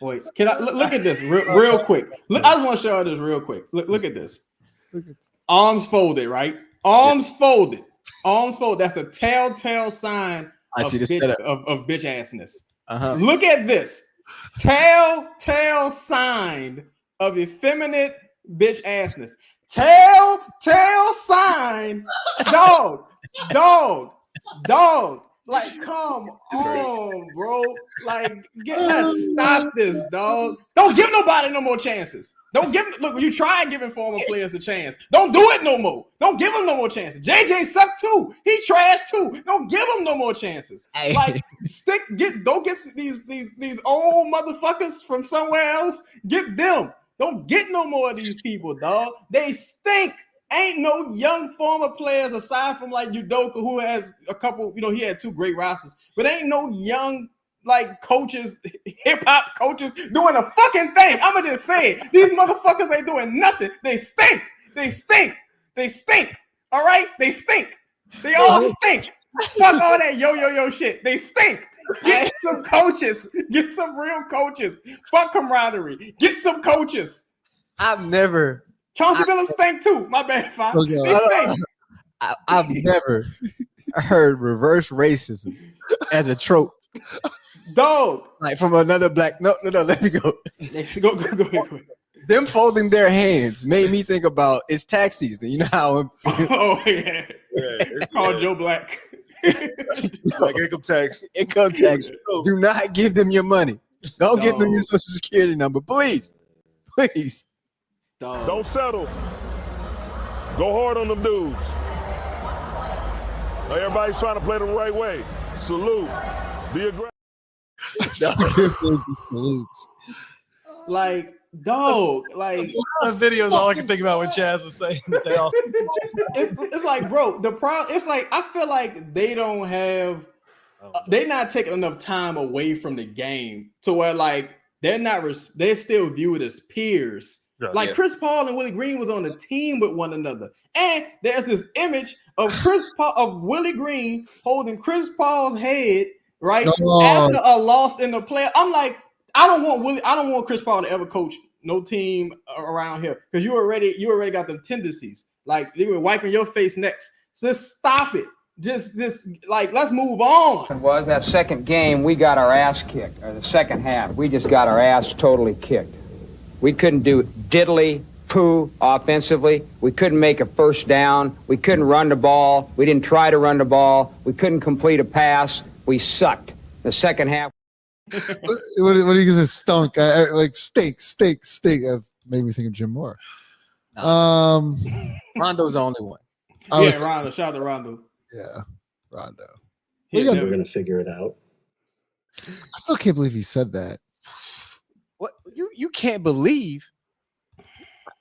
Wait, can I look at this real quick? I just want to show you this real quick. Look at this. Arms folded, right? Arms folded. That's a telltale sign of bitch assness. Look at this. Telltale sign of effeminate bitch assness. Telltale sign. Dog. Like, come on, bro. Like, let's stop this, dog. Don't give nobody no more chances. Look, you try giving former players a chance. Don't do it no more. Don't give them no more chances. JJ sucked too. He trashed too. Don't give him no more chances. Like, don't get these old motherfuckers from somewhere else. Get them. Don't get no more of these people, dog. They stink. Ain't no young former players aside from like Udoka, who has a couple, he had 2 great rosters, but ain't no young like coaches, hip hop coaches doing a fucking thing. I'ma just say it. These motherfuckers ain't doing nothing. They stink. All right? They stink. They all stink. Fuck all that yo shit. They stink. Get some coaches. Get some real coaches. Fuck camaraderie. Get some coaches. Chauncey Billups stink too. My bad, fine. Okay. They stink. I've never heard reverse racism as a trope. Dog. Like from another black. No, let me go. Go ahead. Them folding their hands made me think about it's tax season. You know how? It's called Joe Black. Like income tax. Do not give them your money. Don't give them your social security number, please. Don't settle. Go hard on them dudes. Everybody's trying to play the right way. Salute. Be aggressive. Like, dog, like the videos. All I can think about when Chaz was saying that they all. It's like, bro, the problem. It's like I feel like they don't have. They're not taking enough time away from the game to where like they're still viewed as peers. Like Chris Paul and Willie Green was on a team with one another, and there's this image of Willie Green holding Chris Paul's head right after a loss in the play. I'm like, I don't want Chris Paul to ever coach no team around here because you already got them tendencies. Like they were wiping your face next. So just stop it. Just like let's move on. It was that second game we got our ass kicked, or the second half we just got our ass totally kicked. We couldn't do diddly poo offensively. We couldn't make a first down. We couldn't run the ball. We didn't try to run the ball. We couldn't complete a pass. We sucked. The second half. What do you say? Stunk. Like stink. That made me think of Jim Moore. Rondo's the only one. Rondo. Shout out to Rondo. Yeah, Rondo. We're going to figure it out. I still can't believe he said that. What you can't believe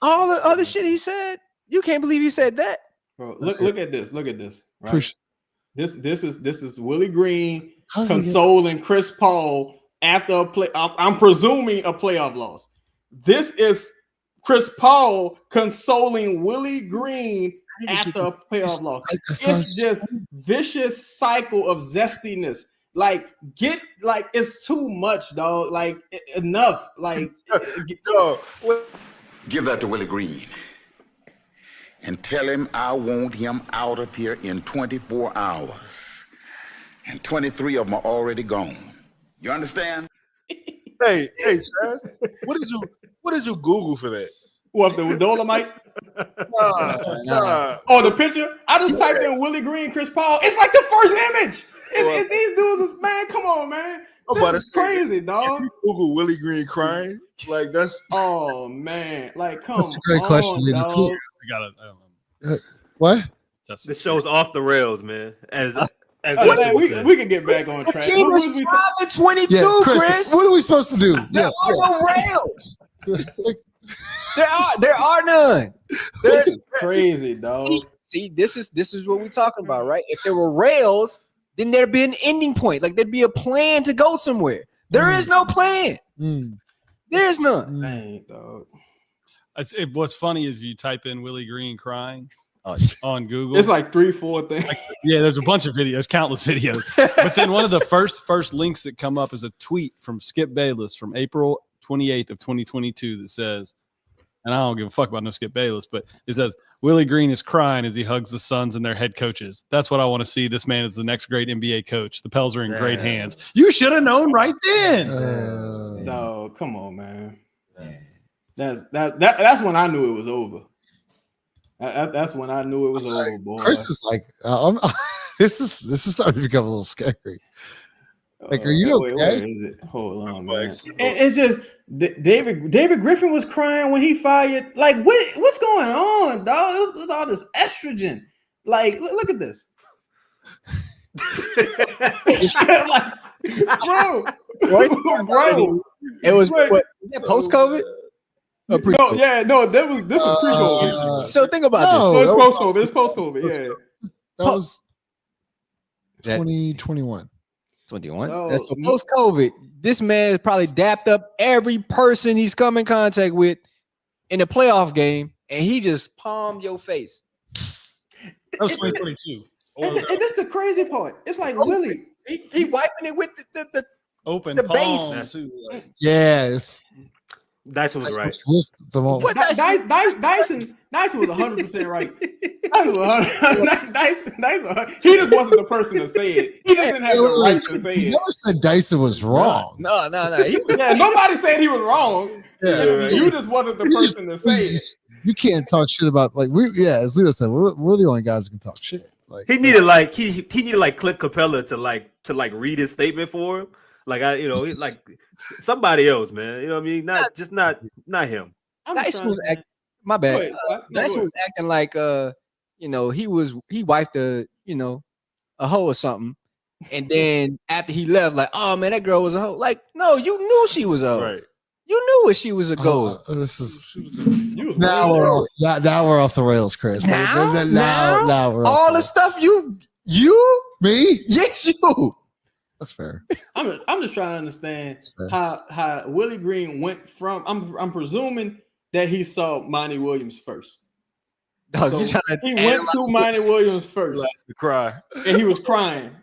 all the other shit he said. You can't believe he said that. Bro, look at this. Right? This is Willie Green consoling Chris Paul after a play. I'm presuming a playoff loss. This is Chris Paul consoling Willie Green after a playoff loss. It's just vicious cycle of zestiness. Like, it's too much, dog. Like, enough. Like, give that to Willie Green. and tell him I want him out of here in 24 hours. And 23 of them are already gone. You understand? Hey, Chaz, what did you Google for that? What, the Dolomite? Nah. Oh, the picture? I just typed in Willie Green, Chris Paul. It's like the first image. These dudes is, man, come on, man. This is crazy, dog. You Google Willie Green crying, like that's. Oh man, like come That's a great on, question. dog. I gotta. What? This show's off the rails, man. As we can get back on track. He was probably 22, Yeah, Chris. What are we supposed to do? There are no rails. There are none. This is crazy, dog. See, this is what we're talking about, right? If there were rails, then there'd be an ending point. Like there'd be a plan to go somewhere. There is no plan. There is none. Dang, dog. What's funny is if you type in Willie Green crying on Google, It's like 3-4 things. yeah, there's a bunch of videos, countless videos. But then one of the first links that come up is a tweet from Skip Bayless from April 28th of 2022 that says, and I don't give a fuck about no Skip Bayless, but it says, Willie Green is crying as he hugs the Suns and their head coaches. That's what I want to see. This man is the next great NBA coach. The Pels are in great hands. You should have known right then. No, come on, man. That's when I knew it was over. That's when I knew it was over, boy. Chris is like, this is starting to become a little scary. Like, are you okay? Where is it? Hold on, man. It's just David Griffin was crying when he fired. Like, what's going on, dog? It was all this estrogen. Like, look at this. Like, bro. It was post COVID. No, this was pre-COVID. So think about this. It's post-COVID. It's post-COVID. Yeah, that was 2021. 21. No. So post-COVID, this man probably dapped up every person he's come in contact with in a playoff game, and he just palmed your face. That was 2022. And this the crazy part. It's like Willie. He wiping it with the open the palm base. too. Yeah, it's Dyson was right. Dyson was 100% right. Dyson, he just wasn't the person to say it. He just didn't have the right to say You it. never said Dyson was wrong. No. Yeah, nobody said he was wrong. Yeah, you just wasn't the person to say it. You can't talk shit about as Lito said, we're the only guys who can talk shit. Like he needed Clint Capella to read his statement for him. Like he's like somebody else, man. You know what I mean? Not him. Dyson was acting. My bad. Dyson was acting like he wiped a hoe or something, and then after he left, like, oh man, that girl was a hoe. Like, no, you knew she was a hoe. Right. You knew what she was a goal. This is now we're off the rails, Chris. Now we're all the stuff you me? Yes, you. That's fair. I'm just trying to understand how Willie Green went from. I'm presuming that he saw Monty Williams first. Dog, so he went to Monty Williams first to cry, and he was crying.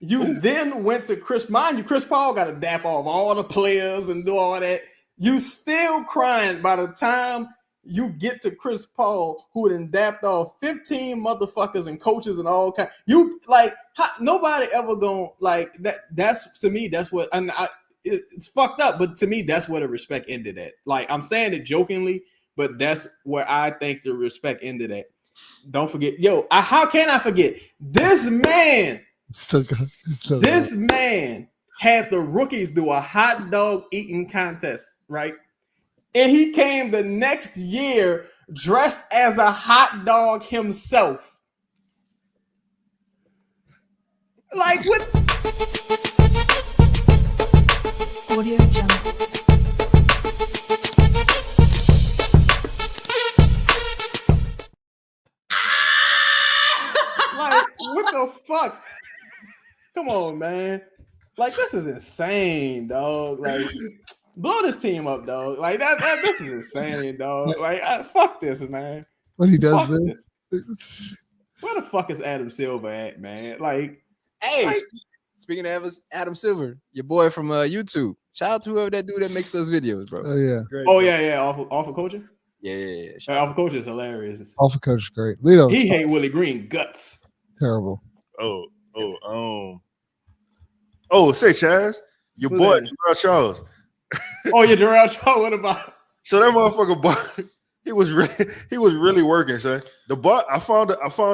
You then went to Chris. Mind you, Chris Paul got to dap off all the players and do all that. You still crying by the time you get to Chris Paul, who then dapped off 15 motherfuckers and coaches and all kinds. You like nobody ever gonna like that. That's to me. That's what it's fucked up. But to me, that's where the respect ended at. Like I'm saying it jokingly, but that's where I think the respect ended at. Don't forget, how can I forget this man? This man had the rookies do a hot dog eating contest, right? And he came the next year dressed as a hot dog himself. Like what? Audio Jungle. Like what the fuck? Come on, man. Like this is insane, dog. Like blow this team up, dog. Like that this is insane, dog. Like fuck this, man. When he does this. Where the fuck is Adam Silver at, man? Like, hey, speaking of Adam Silver, your boy from YouTube. Shout out to whoever that dude that makes those videos, bro. Oh yeah. Great, yeah. Off of coaching. Yeah. Alpha Coach is hilarious. Alpha Coach is great. Lito, He hate Willie Green guts. terrible. Say Chaz, your Who's boy that? Jarrell Charles. Oh yeah, Jarrell Charles. What about? So that motherfucker, he was really working, son. I found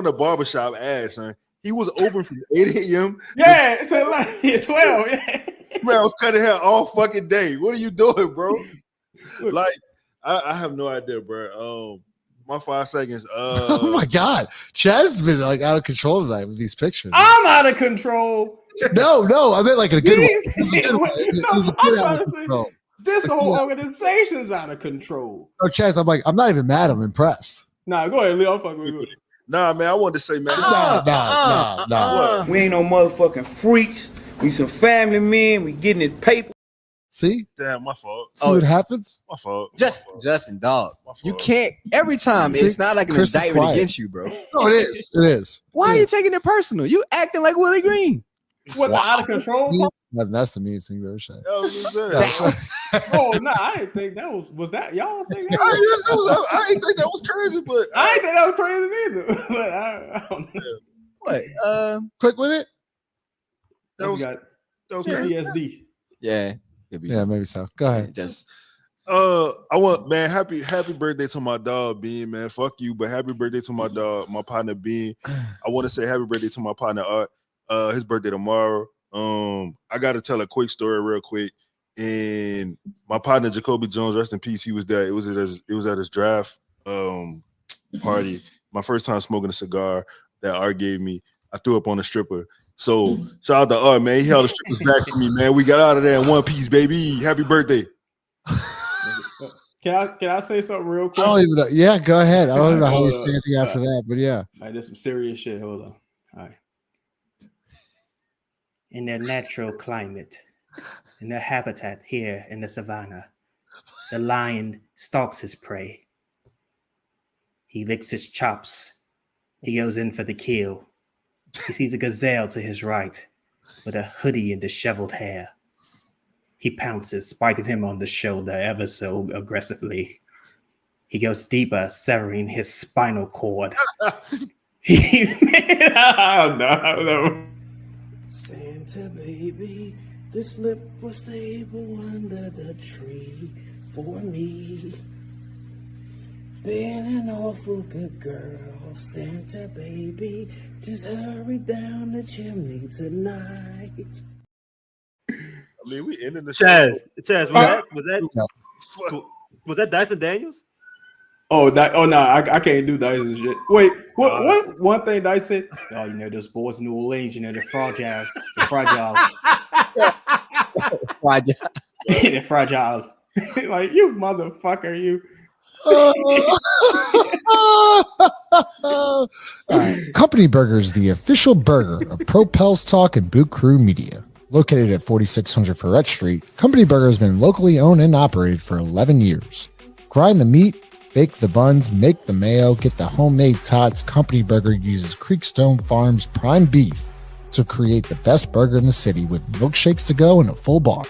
a barbershop ad, son. He was open from 8 a.m. Yeah, it's like 12. Yeah. Man, I was cutting hair all fucking day. What are you doing, bro? Like, I have no idea, bro. My 5 seconds. Oh my god, Chaz's been like out of control tonight with these pictures. I'm out of control. No, I meant like in a good way. I'm trying to say this whole organization's out of control. Oh, Chaz, I'm not even mad. I'm impressed. Nah, go ahead, Leo. Fuck with you. Nah, man, I wanted to say, man. Nah. We ain't no motherfucking freaks. We some family men. We getting it paper. See? Damn, my fault. See what happens? My fault. Justin, dog. You can't every time. See, It's not like an Chris is indictment quiet. against you, bro. No, it is. It is. Why are you taking it personal? You acting like Willie Green. What, the out of control? That's the meanest thing to ever say. Oh no, I didn't think that was that. Y'all think that? I didn't think that was crazy, but I didn't think that was crazy either. But I don't know. What? Quick with it? That was PTSD. Yeah. Yeah, maybe so. Go ahead. Just I want, man, happy birthday to my dog Bean, man. Fuck you, but happy birthday to my dog, my partner Bean. I want to say happy birthday to my partner Art. His birthday tomorrow. I gotta tell a quick story real quick. And my partner Jacoby Jones, rest in peace, he was there. It was at his draft party. My first time smoking a cigar that Art gave me. I threw up on a stripper. So shout out to Art, man. He held the strippers back for me, man. We got out of there in one piece, baby. Happy birthday. Can I say something real quick? I don't even know. Yeah, go ahead. I don't know how you say anything after that, but yeah. All right, there's some serious shit. Hold on. All right. In their natural climate, in their habitat here in the savannah, the lion stalks his prey. He licks his chops. He goes in for the kill. He sees a gazelle to his right with a hoodie and disheveled hair. He pounces, biting him on the shoulder ever so aggressively. He goes deeper, severing his spinal cord. No. Santa baby, this lip was stable under the tree for me. Been an awful good girl, Santa baby. Just hurry down the chimney tonight. I mean, we ending the Chaz, show. Was that Dyson Daniels? Oh, no, I can't do Dyson shit. Wait, what? One thing Dyson said. Oh, those boys in New Orleans, they're fragile. They're fragile. They're fragile. Like, you motherfucker, you. All right. Company Burger is the official burger of Propels Talk and Boot Crew Media. Located at 4600 Ferret Street, Company Burger has been locally owned and operated for 11 years. Grind the meat, bake the buns, make the mayo, get the homemade tots. Company Burger uses Creekstone Farms prime beef to create the best burger in the city with milkshakes to go and a full bar.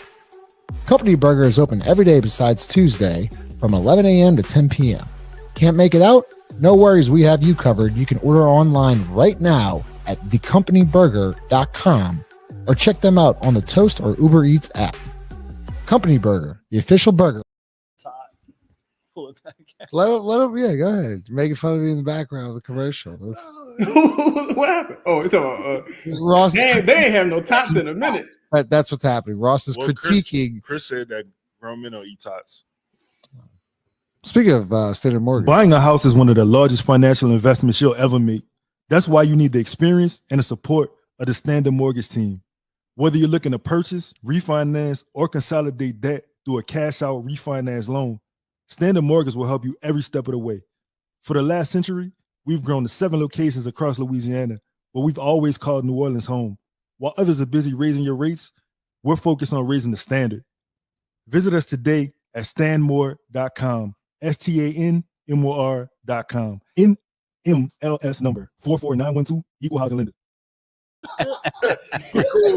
Company Burger is open every day besides Tuesday from 11 a.m. to 10 p.m. Can't make it out? No worries, we have you covered. You can order online right now at thecompanyburger.com or check them out on the Toast or Uber Eats app. Company Burger, the official burger. Pull it back out. Let him, yeah, go ahead. Making fun of me in the background of the commercial. What happened? Oh, it's Ross. They ain't have no tots in a minute. That's what's happening. Ross is critiquing. Chris said that grown men don't eat tots. Speaking of Standard Mortgage, Buying a house is one of the largest financial investments you'll ever make. That's why you need the experience and the support of the Standard Mortgage team. Whether you're looking to purchase, refinance, or consolidate debt through a cash-out refinance loan, Standard Mortgage will help you every step of the way. For the last century, we've grown to 7 locations across Louisiana, but we've always called New Orleans home. While others are busy raising your rates, we're focused on raising the standard. Visit us today at stanmore.com. STANMOR.com. NMLS number 44912, equal housing lender.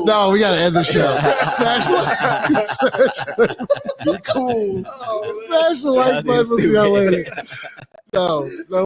No, we gotta end the show. Smash Be cool. Smash the like button. We'll see y'all later. No.